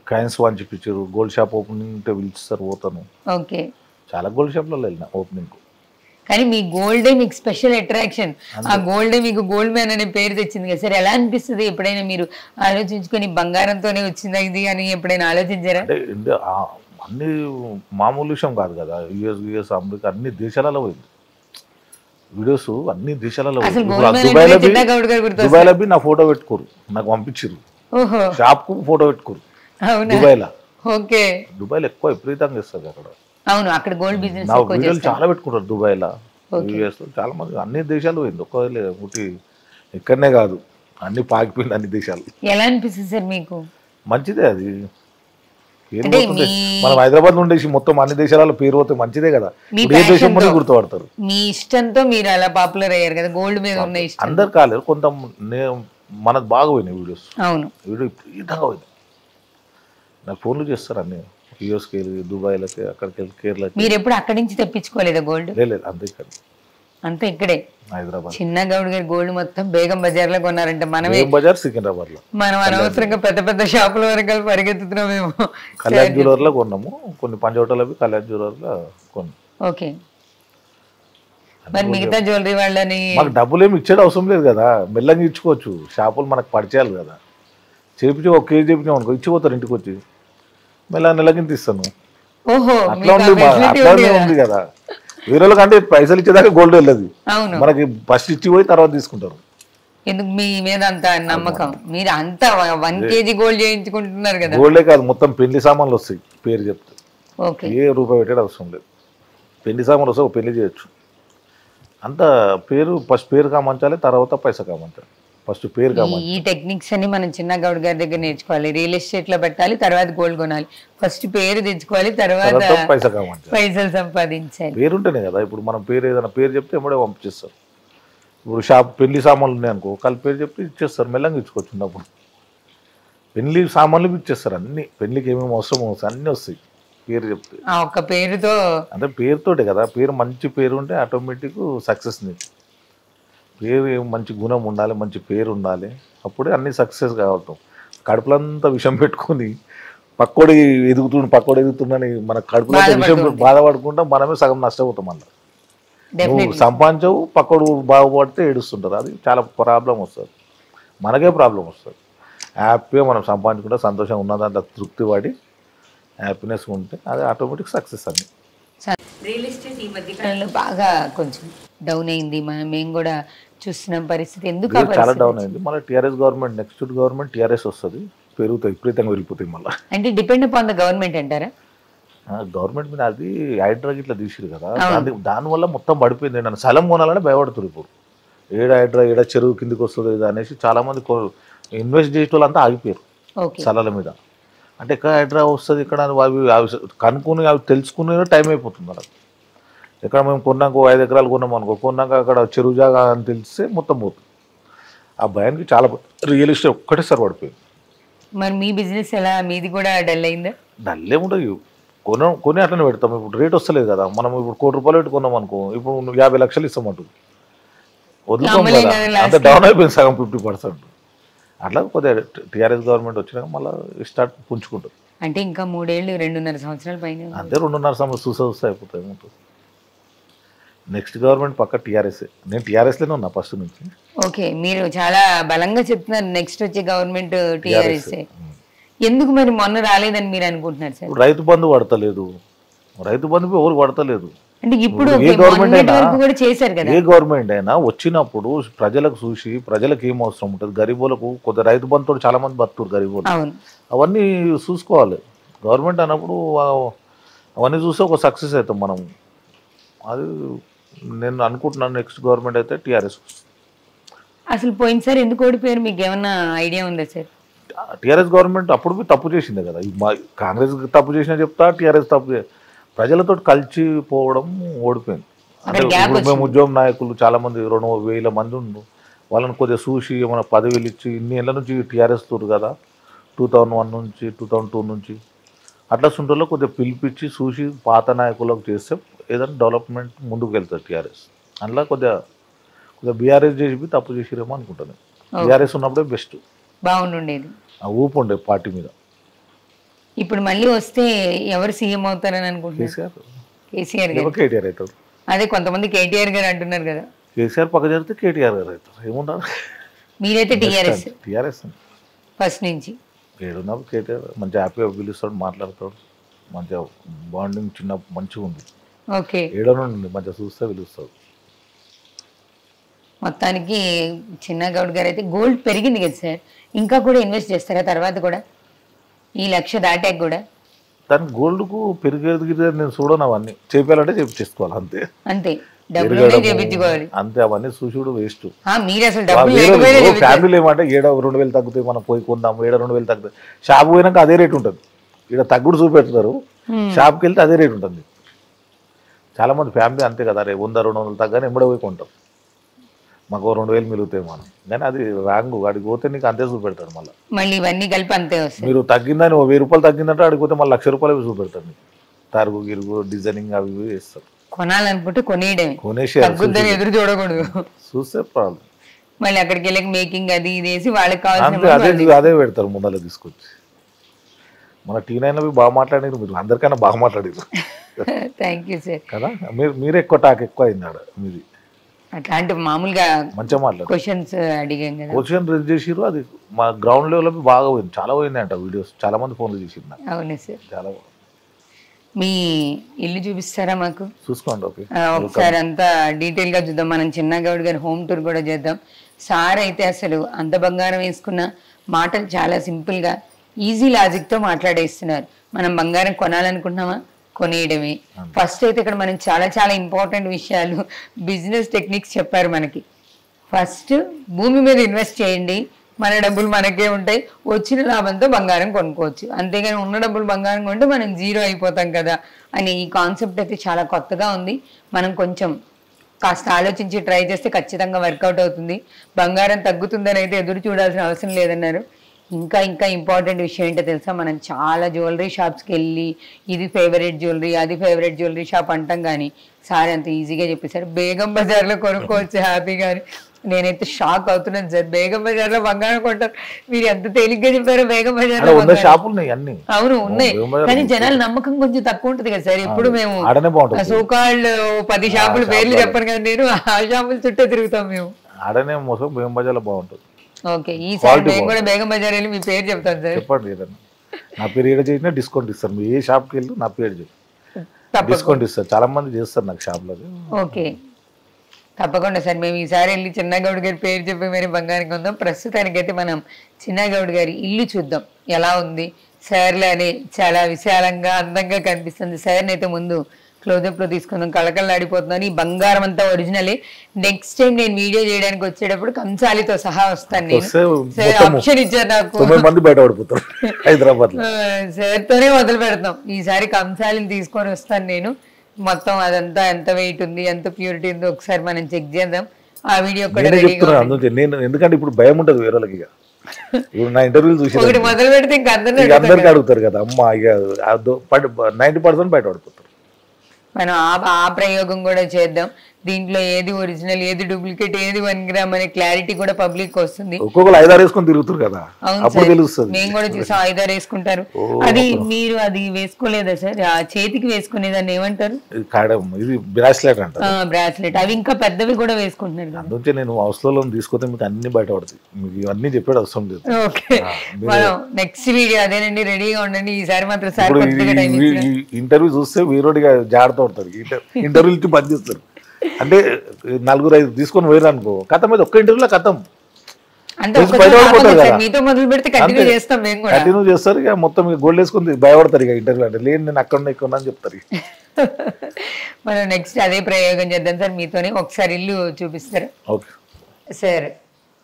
కాయిన్స్ వాంచిపించారు, గోల్డ్ షాప్ ఓపెనింగ్ ఉంటే పిలిచిస్తారు, పోతాను. ఓకే. చాలా గోల్డ్ షాప్లలో వెళ్ళిన ఓపెనింగ్. కానీ మీ గోల్డే మీకు స్పెషల్ అట్రాక్షన్, ఆ గోల్డే మీకు గోల్డ్ మ్యాన్ అనే పేరు తెచ్చింది కదా సార్. ఎలా అనిపిస్తుంది ఎప్పుడైనా మీరు ఆలోచించుకొని బంగారంతోనే వచ్చిందా ఇది అని ఎప్పుడైనా ఆలోచించారా? అంటే అన్ని మామూలు విషయం కాదు కదా, యుఎస్ అమెరికా అన్ని దేశాలలో పోయింది వీడియోస్, అన్ని దేశాలలో. దుబాయ్లో నా ఫోటో పెట్టుకోరు, నాకు పంపించారు, షాప్ కు ఫోటో పెట్టుకోరు దుబాయ్లో. ఓకే. దుబాయ్లో ఎక్కువ విపరీతంగా ఇస్తారు అక్కడ. అవును, అక్కడ గోల్డ్ బిజినెస్ నా ఎక్కువ వీడియోలు చేస్తారు. చాలా పెట్టుకుంటారు దుబాయ్లో, యూఎస్లో చాలా మంది అన్ని దేశాలు పోయింది, ఒక్కలే ఒకటి ఇక్కడనే కాదు, అన్ని పాకిపోయింది అన్ని దేశాలు. ఎలా అనిపిస్తుంది సార్ మీకు? మంచిదే అది, పేరు అంటే పోతుంది. మీ మనం హైదరాబాద్ ఉండేసి మొత్తం అన్ని దేశాలలో పేరు పోతే మంచిదే కదా, మీ ఇప్పుడు ఏ దేశం passion ముందు తో, గుర్తుపడతారు. మీ ఇష్టంతో మీరు అలా పాపులర్ అయ్యారు కదా, గోల్డ్ మీద ఉన్న ఇష్టం. అందరు కాలేరు, కొంత మనకు బాగా పోయినాయి వీడియోస్, అవును, వీడియో విపరీతంగా పోయినాయి. నాకు ఫోన్లు చేస్తారు అన్ని, యూఎస్కి వెళ్ళి దుబాయ్లకి అక్కడికి వెళ్ళి కేరళకి. మీరు ఎప్పుడు అక్కడి నుంచి తెప్పించుకోలేదా గోల్డ్? లేదు అంతే ఇక్కడ అంతా ఇక్కడే. హైదరాబాద్ చిన్న గౌడ్ గారి గోల్డ్ మొత్తం బేగం బజార్ లో కొన్నారంటే మనమే, బేగం బజార్ సికింద్రాబాద్ లో మనం అనవసరంగా పెద్ద పెద్ద షాపుల వరకు పరిగెత్తుతున్నాం మేము. కళ్యాణ్ జ్యువెలర్లో కొన్నాము, కొన్ని పంచోటలవి కళ్యాణ్ జ్యువెలర్లో కొన్నాం. ఓకే, మరి మిగతా జ్యువెలరీ వాళ్ళని మాకు డబ్బులు ఏమి ఇచ్చేది అవసరం లేదు కదా, మెల్లగా ఇచ్చుకోవచ్చు, షాపులు మనకు పరిచయాలు కదా, చేపించి ఒక కేజీ చేపించాం అనుకో ఇచ్చిపోతారు ఇంటికి వచ్చి, మెల్లగా నెలకింత ఇస్తాను. ఓహో, అట్లా ఉంది, అట్లానే ఉంది కదా. వేరే కంటే పైసలు ఇచ్చేదాకా గోల్డ్ వెళ్ళదు, అవును, మనకి ఫస్ట్ ఇచ్చిపోయి తర్వాత తీసుకుంటారు. ఎందుకు మీ మీద అంత నమ్మకం? మీరు అంతా 1 kg గోల్డ్ చేయించుకుంటున్నారు కదా. గోల్డే కాదు, మొత్తం పెళ్లి సామాన్లు వస్తాయి పేరు చెప్తే, ఓకే, ఏ రూపాయి పెట్టేది అవసరం లేదు, పెళ్లి సామాన్లు వస్తే ఒక పెళ్లి చేయొచ్చు. అంత పేరు ఫస్ట్ పేరు కామంచాలి, తర్వాత పైసా కామంచాలి, ఫస్ట్ పేరు కామంచాలి. ఈ టెక్నిక్స్ అన్ని మనం చిన్న గౌడ్ గారి దగ్గర నేర్చుకోవాలి. రియల్ ఎస్టేట్ లో పెట్టాలి, తర్వాత గోల్డ్ కొనాలి, ఫస్ట్ పేరు తెచ్చుకోవాలి, తర్వాత పైసా కామంచాలి. పైసలు సంపాదించాలి. పేరు ఉంటేనే కదా, ఇప్పుడు మనం పేరు ఏదైనా పేరు చెప్తే ఎమ్మడే పంపించేస్తారు. ఇప్పుడు షాప్ పెళ్లి సామాన్లు ఉన్నాయి అనుకో, వాళ్ళ పేరు చెప్తే ఇచ్చేస్తారు, మెల్లంగా ఇచ్చుకోవచ్చు. ఉన్నప్పుడు పెళ్లి సామాన్లు ఇచ్చేస్తారు, అన్ని పెళ్లికి ఏమేమి అవసరం వస్తాయి అన్నీ వస్తాయి పేరు చెప్తే. ఆ ఒక్క పేరుతో, అంటే పేరుతోటే కదా, పేరు మంచి పేరు ఉంటే ఆటోమేటిక్ సక్సెస్ నీకు. పేరు మంచి గుణం ఉండాలి, మంచి పేరు ఉండాలి, అప్పుడే అన్ని సక్సెస్ కావటం. కడుపులంతా విషం పెట్టుకొని పక్కోడి ఎదుగుతుండని మన కడుపులో విషయం బాధపడకుండా మనమే సగం నష్టపోతాం. అన్న నువ్వు సంపాదించవు, పక్కోడు బాగుపడితే ఏడుస్తుంటారు, అది చాలా ప్రాబ్లం వస్తుంది, మనకే ప్రాబ్లం వస్తుంది. హ్యాపీగా మనం సంపాదించుకుంటే సంతోషంగా ఉన్న దాంట్లో తృప్తి పడి హ్యాపీనెస్ ఉంటే అది ఆటోమేటిక్ సక్సెస్ అండి. రియల్ ఎస్టేట్ ఈ మధ్య కాలంలో బాగా కొంచెం డౌన్ అయింది, మేము కూడా చూస్తున్నాం పరిస్థితి. ఎందుకు చాలా డౌన్ అయింది. మళ్ళీ TRS government, next government TRS వస్తుంది, పెరుగుతాయి, విపరీతంగా వెళ్ళిపోతాయి మళ్ళీ. అంటే డిపెండ్ అపాన్ ద గవర్నమెంట్ అంటారా? గవర్నమెంట్ మీద అది హైడ్రా ఇట్లా తీసిరు కదా, దానివల్ల మొత్తం పడిపోయింది. నన్ను స్థలం కొనాలని భయపడుతుంది. ఇప్పుడు హైడ్రా చెరువు కిందికి వస్తుంది ఇది అనేసి చాలా మంది ఇన్వెస్ట్ చేసే వాళ్ళంతా ఆగిపోయారు స్థలాల మీద. అంటే ఎక్కడ హైడ్రా వస్తుంది, ఇక్కడ అవి కనుక్కుని అవి తెలుసుకునే టైం అయిపోతుంది మనకు. ఎక్కడ మేము కొన్నాక 5 ఎకరాలు కొన్నాం అనుకో, కొన్నాక అక్కడ చెరువు జాగా అని తెలిస్తే మొత్తం పోతుంది. ఆ భయానికి చాలా రియల్ ఎస్టేట్ ఒక్కటేసారి పడిపోయింది. మరి మీ బిజినెస్ ఎలా, మీది కూడా డల్ అయిందా? డల్ ఏముంటుంది, కొని అట్లనే పెడతాం. ఇప్పుడు రేట్ వస్తలేదు కదా, మనం ఇప్పుడు 1 కోటి రూపాయలు పెట్టి కొన్నాం అనుకో, ఇప్పుడు 50 లక్షలు ఇస్తామంటుంది, వదులుతాం కదా, అంత డౌన్ అయిపోయింది సగం 50%. అట్లా కొద్దిగా టీఆర్ఎస్ గవర్నమెంట్ వచ్చినాక మళ్ళీ స్టార్ట్ పుంజుకుంటుంది. అంటే ఇంకా 3 ఏళ్ళు 2.5 సంవత్సరాల పైన అంతే, 2.5 సంవత్సరాలు చూస్తే అయిపోతాయి. ఏముంటుంది, నెక్స్ట్ గవర్నమెంట్ పక్క టీఆర్ఎస్. నేను టీఆర్ఎస్లోనే ఉన్నా ఫస్ట్ నుంచి. ఓకే, మీరు చాలా బలంగా చెప్తున్నారు నెక్స్ట్ వచ్చే గవర్నమెంట్ టీఆర్ఎస్. ఎందుకు మరి మొన్న రాలేదని మీరు అనుకుంటున్నారు సార్? రైతు బంధు పడతలేదు, రైతు బంధు ఎవరు పడతలేదు. అంటే ఇప్పుడు ఏ గవర్నమెంట్ అయినా, కూడా చేశారు కదా, ఏ గవర్నమెంట్ అయినా వచ్చినప్పుడు ప్రజలకు చూసి ప్రజలకు ఏం అవసరం ఉంటుంది, గరీబులకు కొద్దిగా రైతు బంధుతో చాలా మంది బతుకుతారు గరీబులు, అవన్నీ చూసుకోవాలి గవర్నమెంట్ అన్నప్పుడు. అవన్నీ చూస్తే ఒక సక్సెస్ అవుతాం మనం. అది నేను అనుకుంటున్నాను నెక్స్ట్ గవర్నమెంట్ అయితే టీఆర్ఎస్. అసలు పోయినసారి ఎందుకు ఓడిపోయారు, మీకు ఏమన్నా ఐడియా ఉందా సార్? టీఆర్ఎస్ గవర్నమెంట్ అప్పుడు తప్పు చేసిందే కదా, కాంగ్రెస్ తప్పు చేసినా చెప్తా, టీఆర్ఎస్ తప్పు ప్రజలతో కలిసిపోవడం ఓడిపోయింది. అంటే మేము ఉద్యోగ నాయకులు చాలా మంది 2,000 మంది ఉండు, వాళ్ళని కొద్దిగా చూసి ఏమైనా పదవులు ఇచ్చి, ఇన్ని ఏళ్ళ నుంచి టీఆర్ఎస్ తోడు కదా, 2001 నుంచి 2002 నుంచి అట్లా సుంటలో కొద్దిగా పిలిపించి చూసి పాత నాయకులకు చేస్తే ఏదైనా డెవలప్మెంట్ ముందుకు వెళ్తుంది టీఆర్ఎస్. అందులో కొద్దిగా బీఆర్ఎస్ చేసి తప్పు చేసిరేమో అనుకుంటాను. టీఆర్ఎస్ ఉన్నప్పుడే బెస్ట్, బాగుండేది, ఆ ఊపు ఉండే పార్టీ మీద. ఇప్పుడు మళ్ళీ వస్తే ఎవరు సీఎం అవుతారని అనుకుంటున్నారు? కేసీఆర్ గారు, కేటీఆర్ అవుతారు. అదే కొంతమంది కేటీఆర్ గారు అంటున్నారు కదా. కేసీఆర్ పక్క జరిగితే కేటీఆర్ గారు అవుతారు, ఏముంటారు. మీరైతే టీఆర్ఎస్? టీఆర్ఎస్ ఫస్ట్ నుంచి. ఏడున్నప్పుడు కేటీఆర్ మంచిగా హ్యాపీగా పిలుస్తాడు, మాట్లాడతాడు, మంచిగా బాండింగ్ చిన్న మంచిగా ఉంది. ఓకే, ఏడనుండి మంచిగా చూస్తే పిలుస్తాడు. మొత్తానికి చిన్న గౌడ్ గారు అయితే గోల్డ్ పెరిగింది కదా సార్, ఇంకా కూడా ఇన్వెస్ట్ చేస్తారా తర్వాత కూడా? ఈ 1,00,000 దాటాక కూడా దానికి గోల్డ్కు పెరిగేది నేను చూడను, అవన్నీ చేయాలంటే చేపించేసుకోవాలి అంతే. అంతే డబ్బులు చేపించుకోవాలి అంతే, అవన్నీ చూసుడు వేస్ట్. మీరు అసలు డబ్బులు ఫ్యామిలీ ఏమంటే 2,000 తగ్గుతాయి, మనం పోయి కొందాం, 2,000 తగ్గుతాయి. షాప్ పోయినాక అదే రేట్ ఉంటుంది, ఇక్కడ తగ్గుడు చూపెడతారు, షాప్కి వెళ్తే అదే రేట్ ఉంటుంది. చాలా మంది ఫ్యామిలీ అంతే కదా, రే 100-200 తగ్గని ఎంబడే పోయి కొంటాం, మాకు 2,000 మిగులుతాయి మనం. కానీ అది రాంగ్, వాడికి పోతే నీకు అంతే చూపెడతాడు మళ్ళీ ఇవన్నీ కలిపి అంతే వస్తాయి. మీరు తగ్గిందని 1,000 రూపాయలు తగ్గిందంటే అడిగిపోతే మళ్ళీ ₹1,00,000 చూపెడతాడు నీకు. తరుగు గిరుగు డిజైనింగ్ అవి ఇవి చేస్తారు. కొనాలనుకుంటే కొనేయడమే, కొనేసి తగ్గుద్దని ఎదురు చూడకూడదు, చూస్తే ప్రాబ్లం. మళ్ళీ అక్కడికి వెళ్ళి మేకింగ్ అది ఇది వేసి వాళ్ళకి కావాల్సిన అదే పెడతారు ముందర తీసుకొచ్చి. మన టీనైనా బాగా మాట్లాడారు, మీరు అందరికైనా బాగా మాట్లాడారు. Thank you sir. కదా మీరు ఎక్కువ టాక్ ఎక్కువ అయింది ఆడ మీది. అట్లాంటి మామూలుగా మంచిగా మాట్లాడు, క్వశ్చన్స్ అడిగాం కదా, క్వశ్చన్ రేజ్ చేసిరు. అది మా గ్రౌండ్ లెవెల్ బాగా పోయింది, చాలా పోయింది అంట వీడియోస్, చాలా మంది ఫోన్లు చేసింది. అవును సార్. చాలా. మీ ఇల్లు చూపిస్తారా మాకు? చూసుకోండి. ఓకే, ఒకసారి అంతా డీటెయిల్ గా చూద్దాం. మనం చిన్నగౌడ్ గారి హోమ్ టూర్ కూడా చేద్దాం. సార్ అయితే అసలు అంత బంగారం వేసుకున్న మాటలు చాలా సింపుల్ గా ఈజీ లాజిక్ తో మాట్లాడేస్తున్నారు. మనం బంగారం కొనాలనుకుంటున్నామా, కొనేయడమే. ఫస్ట్ అయితే ఇక్కడ మనం చాలా చాలా ఇంపార్టెంట్ విషయాలు, బిజినెస్ టెక్నిక్స్ చెప్పారు మనకి. ఫస్ట్ భూమి మీద ఇన్వెస్ట్ చేయండి, మన డబ్బులు మనకే ఉంటాయి, వచ్చిన లాభంతో బంగారం కొనుక్కోవచ్చు. అంతేగాని ఉన్న డబ్బులు బంగారం కొంటే మనం జీరో అయిపోతాం కదా అని ఈ కాన్సెప్ట్ అయితే చాలా కొత్తగా ఉంది. మనం కొంచెం కాస్త ఆలోచించి ట్రై చేస్తే ఖచ్చితంగా వర్కౌట్ అవుతుంది. బంగారం తగ్గుతుందని అయితే ఎదురు చూడాల్సిన అవసరం లేదన్నారు. ఇంకా ఇంకా ఇంపార్టెంట్ విషయం ఏంటో తెలుసా, మనం చాలా జ్యువెలరీ షాప్స్కి వెళ్ళి ఇది ఫేవరెట్ జ్యువెలరీ, అది ఫేవరెట్ జ్యువెలరీ షాప్ అంటాం, కానీ సార్ అంత ఈజీగా చెప్పేశారు. బేగం బజార్లో కొనుక్కోవచ్చు హ్యాపీగా. నేనైతే షాక్ అవుతున్నాను సార్, బేగం బజార్లో బంగారం కొంటారు, మీరు ఎంత తేలిగ్గా చెప్పారు. బేగం బజార్లో అవును ఉన్నాయి, కానీ జనాల నమ్మకం కొంచెం తక్కువ ఉంటుంది కదా సార్. ఎప్పుడు మేము సోకాళ్ళు 10 షాపులు పేర్లు చెప్పను కదా, నేను ఆ షాపుల చుట్టూ తిరుగుతాం మేము. ఆడనే మోసం బేగం బజార్లో బాగుంటుంది. ఓకే, ఈసారి మేము కూడా బేగం బజార్ వెళ్ళి మీ పేరు చెప్తాను సార్. చెప్పండి, ఏదన్నా నా పేరు ఏడ చేసినా డిస్కౌంట్ ఇస్తారు. మీరు ఏ షాప్కి వెళ్ళి నా పేరు చెప్పి డిస్కౌంట్ ఇస్తారు. చాలా మంది చేస్తారు నాకు షాప్లో. ఓకే, తప్పకుండా సార్. మేము ఈసారి వెళ్ళి చిన్నగౌడ్ గారి పేరు చెప్పి మరి బంగారం కొందాం. ప్రస్తుతానికైతే మనం చిన్నగౌడ్ గారి ఇల్లు చూద్దాం ఎలా ఉంది. సార్లు అని చాలా విశాలంగా అందంగా కనిపిస్తుంది. సార్ని అయితే ముందు క్లోజప్ లో తీసుకుందాం, కళకళలాడిపోతున్నాను. ఈ బంగారం అంతా ఒరిజినలే. నెక్స్ట్ టైం నేను వీడియో చేయడానికి వచ్చేటప్పుడు కంసాలితో సహా వస్తాను నేను. సార్ ఆప్షన్ ఇచ్చారు నాకు, హైదరాబాద్ సార్ తోనే మొదలు పెడతాం. ఈసారి కంసాలిని తీసుకొని వస్తాను నేను. మొత్తం అదంతా ఎంత వెయిట్ ఉంది, ఎంత ప్యూరిటీ ఉందో ఒకసారి మనం చెక్ చేద్దాం. ఆ వీడియో కూడా నేను, ఎందుకంటే ఇప్పుడు భయం ఉంటుంది వేరే వాళ్ళకి. ఇప్పుడు నా ఇంటర్వ్యూలు చూసి ఒకటి మొదలు పెడితే ఇంకా అందరికి అడుగుతారు కదా, అమ్మ ఇక 90% బయట పడిపోతారు. మనం ఆ ప్రయోగం కూడా చేద్దాం. దీంట్లో ఏది ఒరిజినల్, ఏది డూప్లికేట్, ఏది 1 గ్రామ్ అనే క్లారిటీ కూడా పబ్లిక్ వస్తుంది. ఒక్కొక్కరు 5-6 వేసుకొని తిరుగుతారు కదా, అప్పుడు తెలుస్తుంది. మేము కూడా చూసాం 5-6 వేసుకుంటారు. అది మీరు అది వేసుకోలేదా సార్? ఆ చేతికి వేసుకునేదాన్ని ఏమంటారు? ఇది బ్రాస్లెట్ అంటారు. బ్రాస్లెట్, అవి ఇంకా పెద్దవి కూడా వేసుకుంటున్నారు. అందుకే నేను హౌస్ లో తీసుకుంటే మీకు అన్ని బయట పడుతుంది, మీకు ఇవన్నీ చెప్పాడు అవసరం లేదు. ఓకే, మనం నెక్స్ట్ వీడియో అదేనండి, రెడీగా ఉండండి. ఈసారి మాత్రం సార్ ఇంటర్వ్యూ చూస్తే వీరోడిగా జాగ్రత్త పడతారు. ఇంటర్వ్యూ బంద్ చేస్తారు. అంటే 4-5 తీసుకొని పోయిన అనుకో, కథం మీద ఒక్క ఇంటర్వ్యూలో కథం కంటిన్యూ చేస్తారు. ఇక మొత్తం గోల్డ్ వేసుకుని భయపడతారు. ఇక ఇంటర్వ్యూ అంటే లేదు, నేను అక్కడ ఎక్కువ అని చెప్తారు. మనం నెక్స్ట్ అదే ప్రయోగం చేద్దాం సార్ మీతోనే. ఒకసారి ఇల్లు చూపిస్తారా? ఓకే సార్,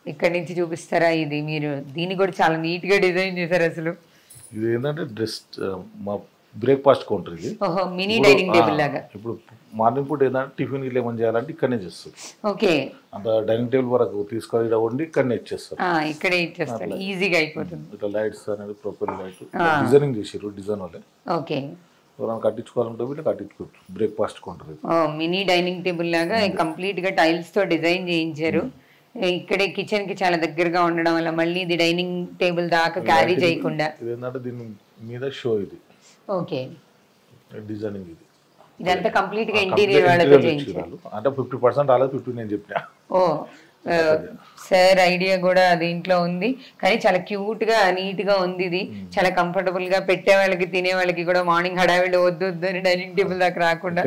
ఇక్కడ నుంచి చూపిస్తారా? ఇది మీరు దీన్ని కూడా చాలా నీట్ గా డిజైన్ చేశారు. అసలు ఇది ఏంటంటే జస్ట్ మా బ్రేక్ఫాస్ట్ కౌంటర్. ఇది మినీ డైనింగ్ టేబుల్ లాగా. ఇప్పుడు మార్నింగ్ పూట ఏంటంటే టిఫిన్ గిట్ల ఏమని చేయాలంటే ఇక్కడనే చేస్తారు. ఓకే, అంత డైనింగ్ టేబుల్ వరకు తీసుకొని ఇక్కడ వండి ఇక్కడనే ఇచ్చేస్తారు. ఇక్కడే ఇచ్చేస్తారు, ఈజీగా అయిపోతుంది. ఇట్లా లైట్స్ అనేది ప్రొఫైల్ లైట్ డిజైనింగ్ చేసారు, డిజైన్ వాళ్ళే. ఓకే, ఎవరైనా కట్టించుకోవాలంటే వీళ్ళు కట్టించుకోవచ్చు. Breakfast counter mini dining table లాగా కంప్లీట్ గా టైల్స్ తో డిజైన్ చేయించారు. ఇక్కడే కిచెన్ కి చాలా దగ్గరగా ఉండడం వల్ల మళ్ళీ ఇది డైనింగ్ టేబుల్ దాకా క్యారీ చేయకుండా ఇదేంటంటే దీని మీద షో ఇది. ఓకే, డిజైనింగ్ ఇది. ఇదంతా కంప్లీట్ గా ఇంటీరియర్ వాళ్ళతో చేయించారు. అంటే 50% రాలేదు, 50 నేను చెప్పినా. సార్ ఐడియా కూడా దీంట్లో ఉంది, కానీ చాలా క్యూట్ గా నీట్ గా ఉంది. ఇది చాలా కంఫర్టబుల్ గా పెట్టే వాళ్ళకి, తినే వాళ్ళకి కూడా. మార్నింగ్ హడావిడి వద్దు అని డైనింగ్ టేబుల్ దాకా రాకుండా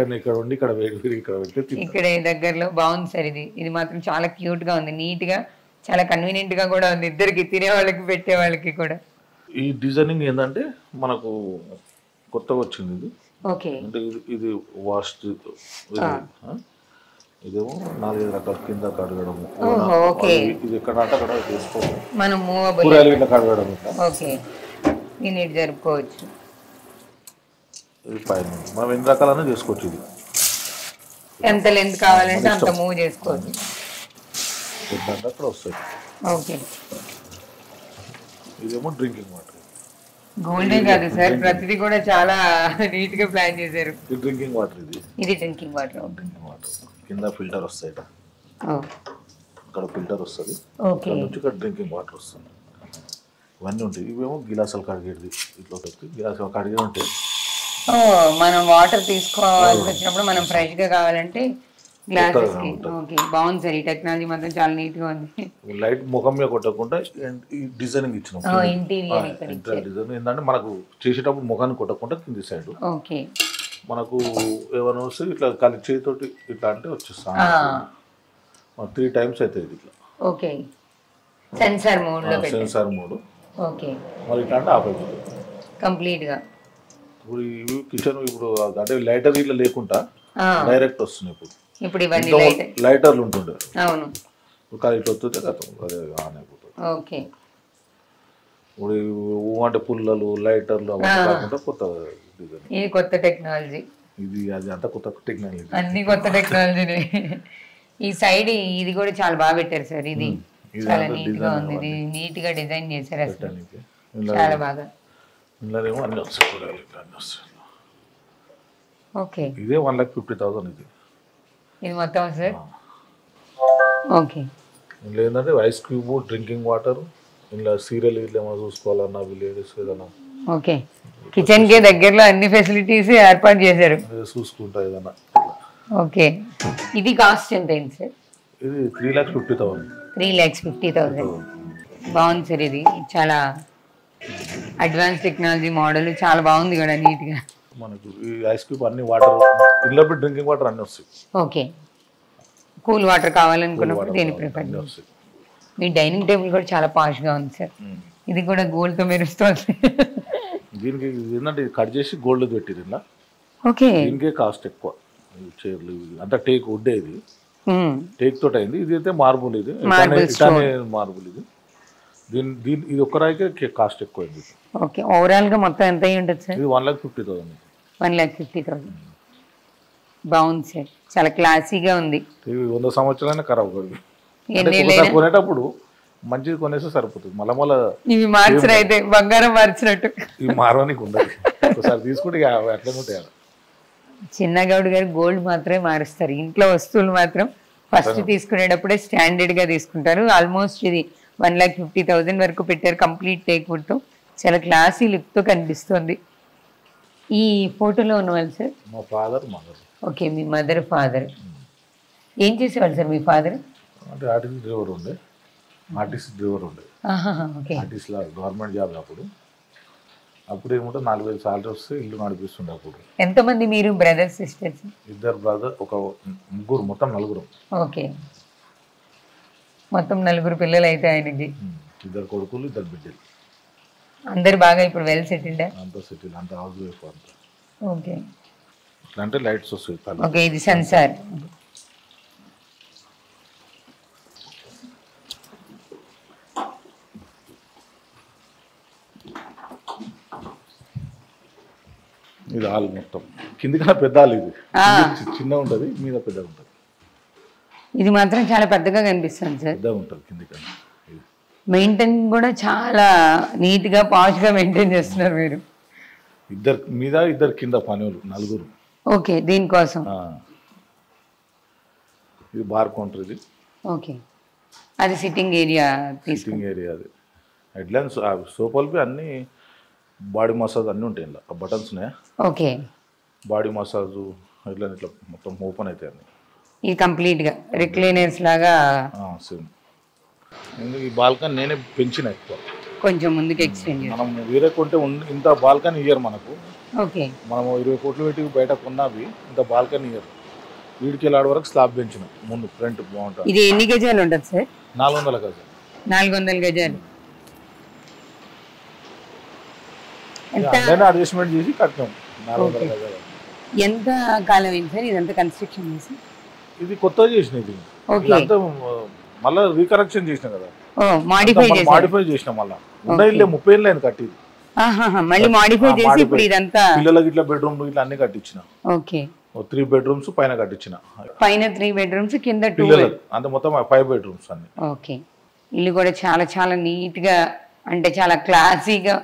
ఇక్కడే దగ్గరలో బాగుంది సార్. ఇది మాత్రం చాలా క్యూట్ గా ఉంది, నీట్ గా, చాలా కన్వీనియంట్ గా కూడా ఉంది ఇద్దరికి, తినే వాళ్ళకి పెట్టే వాళ్ళకి కూడా. ఈ డిజైనింగ్ ఏంటంటే మనకు కొత్తగా వచ్చింది ఇది. ఓకే అంటే ఇది వాష్ ఇదేమో 4-5 రకాల కింద కడగడము. ఓకే ఇది ఎక్కడ అంటే అక్కడ చేసుకోవాలి. మనం మూవబుల్ కూరగాయలు కింద కడగడం. ఓకే దీన్ని ఇటు జరుపుకోవచ్చు. ఇది పైన మనం ఎన్ని రకాలైనా చేసుకోవచ్చు. ఇది ఎంత లెంత్ కావాలంటే అంత మూవ్ చేసుకోవచ్చు. ఏంటంటే అక్కడ వస్తాయి. ఓకే ఇదేమో డ్రింకింగ్ వాటర్. గోల్డే కాదు సార్, ప్రతిదీ కూడా చాలా నీట్ గా ప్లాన్ చేశారు. ఇది డ్రింకింగ్ వాటర్. ఇది డ్రింకింగ్ వాటర్. డ్రింకింగ్ వాటర్ కింద ఫిల్టర్ వస్తాయి. ఇక్కడ ఫిల్టర్ వస్తుంది. ఓకే నుంచి ఇక్కడ డ్రింకింగ్ వాటర్ వస్తుంది. ఇవన్నీ ఉంటాయి. ఇవేమో గిలాసాలు కడిగేది. ఇట్లా గిలాసాలు కడిగే ఉంటాయి. మనం వాటర్ తీసుకోవాల్సి వచ్చినప్పుడు మనం ఫ్రెష్ గా కావాలంటే గ్లాసెస్ కి. ఓకే బాగుంది సార్, ఈ టెక్నాలజీ మాత్రం చాలా నీట్ గా ఉంది. లైట్ ముఖం మీద కొట్టకుండా ఈ డిజైనింగ్ ఇచ్చినాం. ఇంటీరియర్ డిజైన్ ఏంటంటే మనకు చేసేటప్పుడు ముఖాన్ని కొట్టకుండా కింది సైడ్ ఓకే మనకు ఏమైనా వస్తే ఇట్లా కలిసి చేతితోటి ఇట్లా అంటే వచ్చేస్తాం. 3 times అవుతుంది ఇట్లా. ఓకే సెన్సార్ మోడ్ లో పెట్టారు. Censor mode. ఓకే మరి ఇట్లా అంటే ఆఫ్ అయిపోతుంది కంప్లీట్ గా. ఇప్పుడు ఇవి కిచెన్ ఇప్పుడు అంటే లైటర్ ఇట్లా లేకుండా డైరెక్ట్ వస్తున్నాయి. ఇప్పుడు ఇవన్నీ లైటర్లు ఉంటుండే. అవును కానీ ఇట్లా వస్తుంది అదే ఆన్ అయిపోతుంది. ఓకే ఇప్పుడు అంటే పుల్లలు లైటర్లు అవన్నీ కాకుండా కొత్త డిజైన్. ఇది కొత్త టెక్నాలజీ. ఇది అది అంతా కొత్త టెక్నాలజీ. అన్ని కొత్త టెక్నాలజీనే. ఈ సైడ్ ఇది కూడా చాలా బాగా పెట్టారు సార్. ఇది చాలా నీట్ గా ఉంది. ఇది నీట్ గా డిజైన్ చేశారు అసలు చాలా బాగా. ఇందులోనేమో అన్ని వస్తాయి కూడా అన్ని వస్తాయి. ఓకే ఇదే 1,50,000 ఇది మొత్తం సార్. ఓకే ఇందులో ఏంటంటే ఐస్ క్యూబ్ డ్రింకింగ్ వాటర్ ఇందులో సీరియల్ ఇట్లా ఏమైనా చూసుకోవాలన్నా విలేజెస్ ఏదైనా. ఓకే కిచెన్ కి దగ్గరలో అన్ని ఫెసిలిటీస్ ఏర్పాటు చేశారు. చూసుకుంటా ఏదైనా. ఓకే ఇది కాస్ట్ ఎంత అయింది సార్? ఇది 3,50,000. 3,50,000 బాగుంది సార్. ఇది చాలా అడ్వాన్స్ టెక్నాలజీ మోడల్, చాలా బాగుంది కూడా నీట్ గా. మనకు ఈ ఐస్ క్యూబ్ అన్ని వాటర్ ఇంట్లో డ్రింకింగ్ వాటర్ అన్ని వస్తాయి. ఓకే కూల్ వాటర్ కావాలనుకున్నప్పుడు దీన్ని ప్రిఫర్ చేస్తాం. మీ డైనింగ్ టేబుల్ కూడా చాలా పాష్ గా ఉంది సార్. ఇది కూడా గోల్డ్ తో మెరుస్తుంది. దీనికి ఏంటంటే కట్ చేసి గోల్డ్ పెట్టిరు ఇలా. ఓకే దీనికే కాస్ట్ ఎక్కువ. చైర్లు అంతా టేక్ వుడ్. ఇది టేక్ తోటి అయింది. ఇది అయితే మార్బుల్. ఇది మార్బుల్. ఇది దీని ఇది ఒక్క రాయికే కాస్ట్ ఎక్కువ అయింది. ఓకే ఓవరాల్ గా మొత్తం ఎంత అయ్యి ఉంటుంది సార్? ఇది 1,50,000. 1,50,000 బాగుంది సార్, చాలా క్లాసీగా ఉంది. ఇది 100 సంవత్సరాలైనా ఖరాబ్ కాదు. కొనేటప్పుడు మంచిది కొనేస్తే సరిపోతుంది. మళ్ళీ ఇవి మార్చరు అయితే బంగారం మార్చినట్టు ఇవి మారడానికి ఉండదు. ఒకసారి తీసుకుంటే అట్లా ఉంటాయి. చిన్నగౌడ్ గారు గోల్డ్ మాత్రమే మారుస్తారు. ఇంట్లో వస్తువులు మాత్రం ఫస్ట్ తీసుకునేటప్పుడే స్టాండర్డ్ గా తీసుకుంటారు. ఆల్మోస్ట్ ఇది 1,50,000 వరకు పెట్టారు కంప్లీట్ టేక్ వుడ్ తో. చాలా క్లాసీ లుక్ తో కనిపిస్తుంది. ఈ ఫోటోలో ఉన్నవాళ్ళు సార్? మా ఫాదర్ మదర్. ఓకే మీ మదర్ ఫాదర్ ఏం చేసేవాళ్ళు సార్? మీ ఫాదర్ అంటే ఆర్టీసీ డ్రైవర్ ఉండే. Okay RTC government job. అప్పుడు ఏమంటే 4,000 సాలరీ వస్తే ఇల్లు నడిపిస్తుండే. అప్పుడు ఎంతమంది మీరు బ్రదర్స్ సిస్టర్స్? 2 బ్రదర్, ఒక ముగ్గురు, మొత్తం 4. ఓకే మొత్తం 4 పిల్లలు అయితే ఆయనకి. 2 కొడుకులు 2 బిడ్డలు. అందరు బాగా ఇప్పుడు వెల్ సెటిల్డ్? అంతా సెటిల్, అంత హౌస్ వైఫ్ అంతా. ఓకే ఇట్లా అంటే లైట్స్ వస్తాయి. ఓకే ఇది సెన్సార్. ఇది హాల్ మొత్తం కిందికన్నా పెద్ద హాల్. ఇది చిన్న ఉంటుంది, మీద పెద్ద ఉంటుంది. ఇది మాత్రం చాలా పెద్దగా కనిపిస్తుంది సార్. పెద్దగా ఉంటుంది కిందికన్నా. మెయింటైన్ కూడా చాలా నీట్ గా పాష్ గా మెయింటైన్ చేస్తున్నారు మీరు. 2 మీద 2 కింద పనులు 4. ఓకే దీనికోసం. ఇది బార్ కౌంటర్. ఇది ఓకే అది సిట్టింగ్ ఏరియా. Sitting area. అది హెడ్లైన్స్ సోఫాలు అన్ని బాడీ మసాజ్ అన్నీ ఉంటాయి. ఇలా బటన్స్ ఉన్నాయా? ఓకే బాడీ మసాజ్ ఇట్లా ఇట్లా మొత్తం ఓపెన్ అవుతాయి అన్ని. ఇది కంప్లీట్ గా రిక్లైనర్స్ లాగా. సేమ్. ఈ బాల్కనీ నేనే పెంచిన ఎక్కువ. కొంచెం ముందుకు ఎక్స్టెండ్. మనం వేరే కొంటే ఇంత బాల్కనీ ఇయ్యరు మనకు. ఓకే మనం 20 కోట్లు పెట్టి బయట కొన్నవి ఇంత బాల్కనీ ఇయ్యరు. వీడికి వెళ్ళాడ వరకు స్లాబ్ పెంచిన ముందు ఫ్రంట్ బాగుంటుంది. ఇది ఎన్ని గజాలు ఉంటుంది సార్? 400 గజాలు. 400 గజాలు. అడ్జస్ట్మెంట్ చేసి కట్టాం. 400 గజాలు. ఎంత కాలం అయింది సార్ ఇదంతా కన్స్ట్రక్షన్ చేసి? ఇది కొత్తగా చేసిన ఇది. ఓకే. ఇదంతా మళ్ళీ రీకరెక్షన్ చేసిన కదా, మాడిఫై చేసి మాడిఫై చేసిన. మళ్ళీ ఉన్న ఇల్లే 30 ఏళ్ళు అయింది కట్టి. మళ్ళీ మాడిఫై చేసి ఇప్పుడు ఇదంతా పిల్లలకి ఇట్లా బెడ్రూమ్ ఇట్లా అన్ని కట్టించిన. ఓకే. 3 బెడ్రూమ్స్ పైన కట్టించిన. పైన 3 బెడ్రూమ్స్ కింద 2. పిల్లలకు అంత మొత్తం 5 బెడ్రూమ్స్ అన్ని. ఓకే. ఇల్లు కూడా చాలా చాలా నీట్ గా, అంటే చాలా క్లాసీగా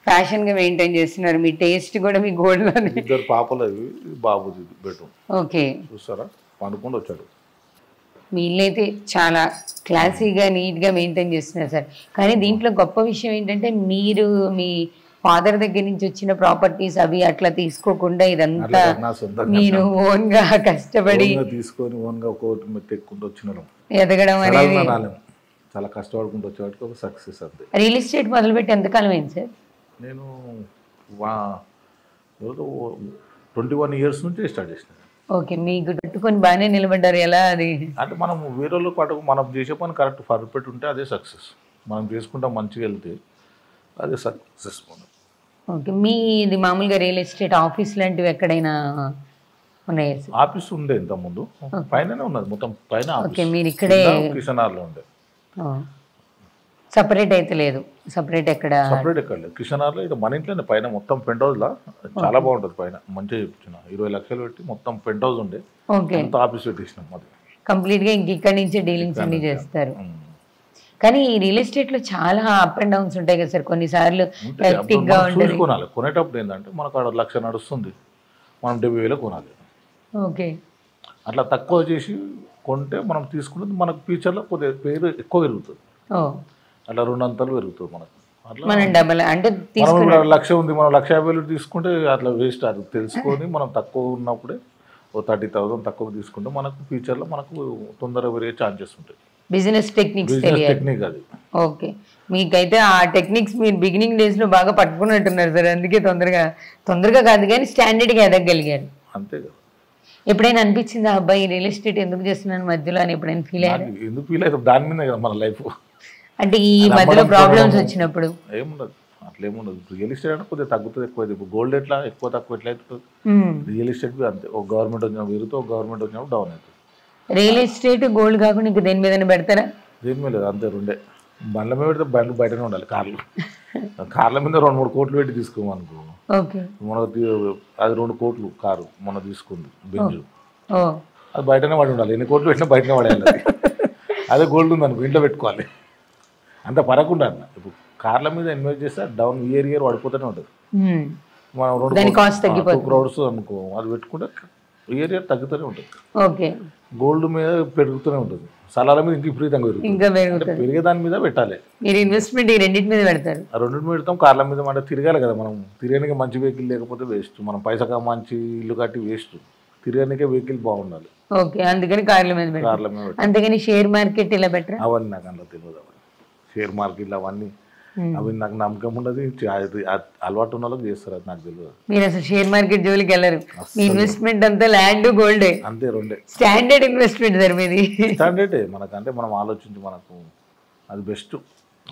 ఫ్యాషన్ గా మెయింటైన్ చేస్తున్నారు. మీ టేస్ట్ కూడా మీ గోల్డ్ లోనే. 2 పాపలు, బాబుది బెడ్రూమ్. ఓకే. చూస్తారా, పండుకొని వచ్చాడు. మీ ఇల్లు అయితే చాలా క్లాసీగా నీట్గా మెయింటైన్ చేస్తున్నారు సార్. కానీ దీంట్లో గొప్ప విషయం ఏంటంటే మీరు మీ ఫాదర్ దగ్గర నుంచి వచ్చిన ప్రాపర్టీస్ అవి అట్లా తీసుకోకుండా ఇదంతా మీరు ఓన్ గా కష్టపడి తీసుకొని ఓన్ గా ఒక్కొక్కటి మెత్తెక్కుంటూ వచ్చిన ఎదగడం అనేది చాలా కష్టపడుకుంటూ వచ్చేవాడికి ఒక సక్సెస్. అంతే. రియల్ ఎస్టేట్ మొదలుపెట్టి ఎంతకాలం అయింది సార్? నేను 21 years నుంచి స్టార్ట్ చేసిన. ఓకే. మీకు పెట్టుకొని బాగానే నిలబడ్డారు. ఎలా అది అంటే మనం వేరే వాళ్ళకి పట్టుకు మనం చేసే పని కరెక్ట్ పర్ఫెక్ట్ ఉంటే అదే సక్సెస్. మనం చేసుకుంటాం మంచిగా వెళ్తే అదే సక్సెస్. ఓకే. మీది మామూలుగా రియల్ ఎస్టేట్ ఆఫీస్ లాంటివి ఎక్కడైనా ఉన్నాయా సార్? ఆఫీస్ ఉండే ఇంత ముందు, పైననే ఉన్నది మొత్తం పైన. ఓకే. మీరు ఇక్కడే కిషనార్లో ఉండే. సపరేట్ అయితే లేదు? సపరేట్ ఎక్కడ? సపరేట్ ఎక్కడ లేదు. కిషనార్లో ఇక్కడ మన ఇంట్లోనే పైన మొత్తం పెంట్ హౌస్ లా చాలా బాగుంటుంది. పైన మంచిగా చెప్తున్నా 20 లక్షలు పెట్టి మొత్తం పెంట్ హౌస్ ఉండే. ఓకే. అంత ఆఫీస్ పెట్టేసినాం. అది కంప్లీట్ గా ఇంక ఇక్కడ నుంచే డీలింగ్స్ అన్ని చేస్తారు. కానీ ఈ రియల్ ఎస్టేట్ లో చాలా అప్ అండ్ డౌన్స్ ఉంటాయి కదా సార్. కొన్నిసార్లు హెక్టిక్ గా ఉంటుంది. కొనాలి. కొనేటప్పుడు ఏంటంటే మనకు 1 లక్ష నడుస్తుంది, మనం 70,000 కొనాలి. ఓకే. అట్లా తక్కువ చేసి కొంటే మనం తీసుకున్నది మనకు ఫ్యూచర్లో కొద్దిగా పేరు ఎక్కువ పెరుగుతుంది. అట్లా 2 అంతలు పెరుగుతుంది మనకు. అట్లా మనం డబల్ అంటే మనం 1 లక్ష ఉంది, మనం 1,50,000 తీసుకుంటే అట్లా వేస్ట్. అది తెలుసుకొని మనం తక్కువ ఉన్నప్పుడే 30,000 తక్కువ తీసుకుంటే మనకు ఫ్యూచర్లో మనకు తొందరగా పెరిగే ఛాన్సెస్ ఉంటాయి. బిజినెస్ టెక్నిక్స్ టెక్నిక్ అది. ఓకే. మీకైతే ఆ టెక్నిక్స్ మీరు బిగినింగ్ డేస్ లో బాగా పట్టుకున్నట్టున్నారు సార్. అందుకే తొందరగా కాదు కానీ స్టాండర్డ్ గా ఎదగలిగారు. అంతే కదా. ఎప్పుడైనా అనిపించిందా అబ్బాయి రియల్ ఎస్టేట్ ఎందుకు చేస్తున్నాను మధ్యలో అని ఎప్పుడైనా ఫీల్ అయ్యారు? ఎందుకు ఫీల్ అవుతుంది, దాని మీద కదా మన లైఫ్. అంటే ఈ మధ్యలో ప్రాబ్లమ్స్ వచ్చినప్పుడు ఏముండదు, అట్లా ఏముండదు. రియల్ ఎస్టేట్ అంటే కొద్దిగా తగ్గుతుంది ఎక్కువ. ఇప్పుడు గోల్డ్ ఎట్లా ఎక్కువ తక్కువ ఎట్లా అవుతుంది, రియల్ ఎస్టేట్ అంతే. ఒక గవర్నమెంట్ వచ్చినప్పుడు పెరుగుతుంది, ఒక గవర్నమెంట్ వచ్చినప్పుడు డౌన్ అవుతుంది. రియల్ ఎస్టేట్ గోల్డ్ కాకుండా ఇంకా దేని మీద పెడతారా? దేని మీద లేదు, అంతే. 2 బండ్ల మీద పెడితే బండ్లు బయటనే ఉండాలి. కార్ల మీద 2-3 కోట్లు పెట్టి తీసుకోమనుకో. మనకు అది 2 కోట్లు కారు మొన్న తీసుకుంది బెంజ్, అది బయటనే పడి ఉండాలి. ఎన్ని కోట్లు పెట్టినా బయటనే పడేయాలి. అదే గోల్డ్ ఉంది అనుకో ఇంట్లో పెట్టుకోవాలి. అంత పరకుండా అన్న. ఇప్పుడు కార్ల మీద ఇన్వెస్ట్ చేస్తే డౌన్ ఇయర్ పడిపోతూనే ఉంటుంది. మనం 2 crores అనుకో, అది పెట్టుకుంటే ఇయర్ తగ్గుతూనే ఉంటుంది. ఓకే. గోల్డ్ మీద పెరుగుతూనే ఉంటుంది. స్థలాల మీద ఇంకా విపరీతంగా పెరుగుతుంది. పెరిగే దాని మీద పెట్టాలి. మీరు ఇన్వెస్ట్మెంట్ ఈ రెండింటి మీద పెడతారు? ఆ 2 పెడతాం. కార్ల మీద అంటే తిరగాలి కదా మనం. తిరగడానికి మంచి వెహికల్ లేకపోతే వేస్ట్. మనం పైసా మంచి ఇల్లు కట్టి వేస్ట్. తిరగడానికే వెహికల్ బాగుండాలి. ఓకే. అందుకని కార్ల మీద పెట్టాలి. అంతేగాని షేర్ మార్కెట్ ఇలా బెటర్? అవన్నీ నాకు అందులో తెలియదు. షేర్ మార్కెట్లు అవన్నీ అవి నాకు నమ్మకం ఉండదు. అలవాటు ఉన్న వాళ్ళకి చేస్తారు, అది నాకు తెలియదు. మీరు అసలు షేర్ మార్కెట్ జోలికి వెళ్ళరు. మీ ఇన్వెస్ట్మెంట్ అంతా ల్యాండ్ గోల్డే. అంతే. 2 స్టాండర్డ్ ఇన్వెస్ట్మెంట్ సార్ మీది. స్టాండర్డే మనకు. అంటే మనం ఆలోచించి మనకు అది బెస్ట్.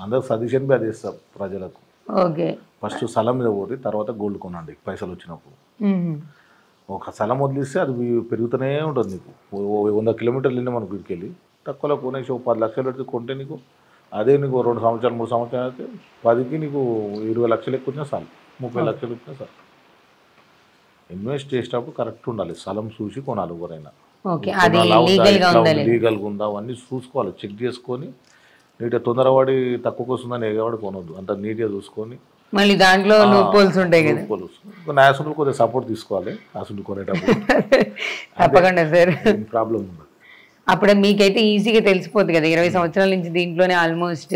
అందరికి సజెషన్ బి అది ఇస్తాం ప్రజలకు. ఓకే. ఫస్ట్ స్థలం మీద పోతే తర్వాత గోల్డ్ కొనండి పైసలు వచ్చినప్పుడు. ఒక స్థలం వదిలిస్తే అది పెరుగుతూనే ఉంటుంది. నీకు 100 కిలోమీటర్లు వెళ్ళి మనకు ఇక్కడికి తక్కువలో కొనేసి 10 లక్షలు పెడితే కొంటే నీకు అదే నీకు 2 సంవత్సరాలు 3 సంవత్సరాలు అయితే 10కి నీకు 20 లక్షలు ఎక్కువ వచ్చినా చాలు, 30 లక్షలు వచ్చినా చాలు. ఇన్వెస్ట్ చేసేటప్పుడు కరెక్ట్ ఉండాలి. స్థలం చూసి కొనాలి ఎవరైనా. లీగల్గా ఉందా అవన్నీ చూసుకోవాలి, చెక్ చేసుకొని నీట్గా. తొందరపడి తక్కువకి వస్తుందని ఎగవాడు కొనవద్దు. అంత నీట్గా చూసుకొని. మళ్ళీ దాంట్లో ఉంటాయి కదా, న్యాసులు కొద్దిగా సపోర్ట్ తీసుకోవాలి అసలు కొనేటప్పుడు. తప్పకుండా సార్. ప్రాబ్లం ఉండదు. అప్పుడు మీకైతే ఈజీగా తెలిసిపోతుంది కదా. 20 సంవత్సరాల నుంచి దీంట్లోనే ఆల్మోస్ట్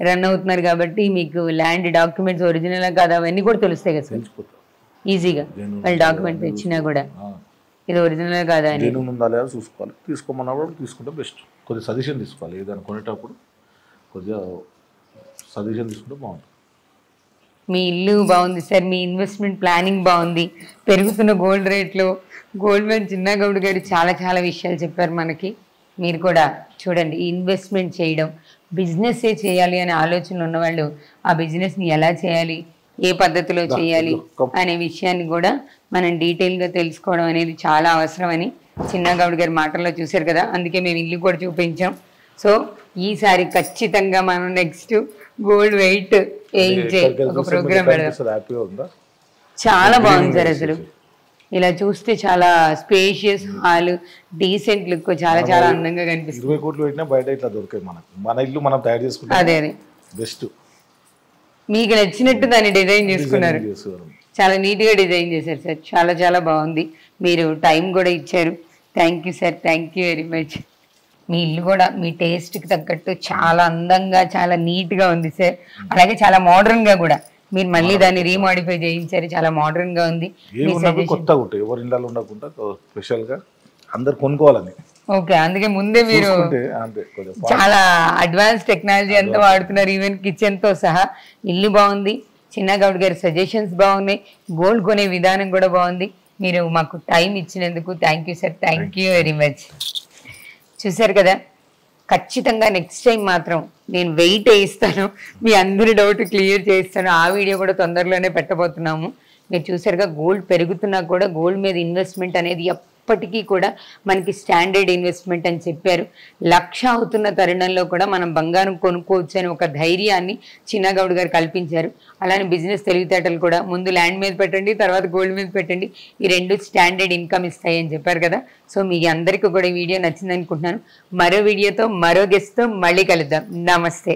రన్ అవుతున్నారు కాబట్టి మీకు ల్యాండ్ డాక్యుమెంట్స్ ఒరిజినల్ కాదు అవన్నీ కూడా తెలుస్తాయి కదా సార్ ఈజీగా. వాళ్ళు డాక్యుమెంట్స్ ఇచ్చినా కూడా ఇది ఒరిజినల్ కాదా అని ఉందా లేదా చూసుకోవాలి. తీసుకోమన్నప్పుడు తీసుకుంటే బెస్ట్. కొద్దిగా సజెషన్ తీసుకోవాలి. ఏదైనా కొనేటప్పుడు కొద్దిగా సజెషన్ తీసుకుంటే బాగుంటుంది. మీ ఇల్లు బాగుంది సార్, మీ ఇన్వెస్ట్మెంట్ ప్లానింగ్ బాగుంది. పెరుగుతున్న గోల్డ్ రేట్లో గోల్డ్ మ్యాన్ చిన్నగౌడ్ గారు చాలా చాలా విషయాలు చెప్పారు మనకి. మీరు కూడా చూడండి, ఇన్వెస్ట్మెంట్ చేయడం, బిజినెస్సే చేయాలి అనే ఆలోచనలు ఉన్నవాళ్ళు ఆ బిజినెస్ని ఎలా చేయాలి, ఏ పద్ధతిలో చేయాలి అనే విషయాన్ని కూడా మనం డీటెయిల్గా తెలుసుకోవడం అనేది చాలా అవసరమని చిన్నగౌడ్ గారి మాటల్లో చూశారు కదా, అందుకే మేము ఇల్లు కూడా చూపించాం. సో ఈసారి ఖచ్చితంగా మనం నెక్స్ట్ గోల్డ్ వెయిట్ వేయించే ఒక ప్రోగ్రామ్ పెడదాం. చాలా బాగుంది సార్, అసలు ఇలా చూస్తే చాలా స్పేషియస్ హాల్, డీసెంట్ లుక్, చాలా చాలా అందంగా కనిపిస్తుంది. 20 కోట్లు పెట్టినా బయట ఇట్లా దొరికాయి మనకు, మన ఇల్లు మనం తయారు చేసుకుంటాం. అదే అదే బెస్ట్. మీకు నచ్చినట్టు దాన్ని డిజైన్ చేసుకున్నారు, చాలా నీట్గా డిజైన్ చేశారు సార్, చాలా చాలా బాగుంది. మీరు టైం కూడా ఇచ్చారు. Thank you sir, thank you very much. మీ ఇల్లు కూడా మీ టేస్ట్కి తగ్గట్టు చాలా అందంగా చాలా నీట్గా ఉంది సార్. అలాగే చాలా మోడర్న్గా కూడా మీరు మళ్ళీ దాన్ని రీమాడిఫై చేయించారు, చాలా మోడర్న్గా ఉంది. కొత్తగా ఉంటాయి, ఎవరి ఇళ్ళలో ఉండకుండా స్పెషల్గా అందరు కొనుక్కోవాలని. ఓకే, అందుకే ముందే మీరు చాలా అడ్వాన్స్ టెక్నాలజీ అంతా వాడుతున్నారు, ఈవెన్ కిచెన్తో సహా. ఇల్లు బాగుంది, చిన్నగౌడ్ గారి సజెషన్స్ బాగున్నాయి, గోల్డ్ కొనే విధానం కూడా బాగుంది. మీరు మాకు టైం ఇచ్చినందుకు thank you sir, thank you very much. చూసారు కదా, ఖచ్చితంగా నెక్స్ట్ టైం మాత్రం నేను వెయిట్ వేయిస్తాను, మీ అందరి డౌట్ క్లియర్ చేస్తాను. ఆ వీడియో కూడా తొందరలోనే పెట్టబోతున్నాము. మీరు చూసారుగా, గోల్డ్ పెరుగుతున్నా కూడా గోల్డ్ మీద ఇన్వెస్ట్మెంట్ అనేది ఎప్పటికీ కూడా మనకి స్టాండర్డ్ ఇన్వెస్ట్మెంట్ అని చెప్పారు. 1,00,000 అవుతున్న తరుణంలో కూడా మనం బంగారం కొనుక్కోవచ్చు అని ఒక ధైర్యాన్ని చిన్నగౌడ్ గారు కల్పించారు. అలానే బిజినెస్ తెలివితేటలు కూడా, ముందు ల్యాండ్ మీద పెట్టండి, తర్వాత గోల్డ్ మీద పెట్టండి, ఈ రెండు స్టాండర్డ్ ఇన్కమ్ ఇస్తాయి అని చెప్పారు కదా. సో మీ అందరికీ కూడా ఈ వీడియో నచ్చింది అనుకుంటున్నాను. మరో వీడియోతో మరో గెస్ట్తో మళ్ళీ కలుద్దాం. నమస్తే.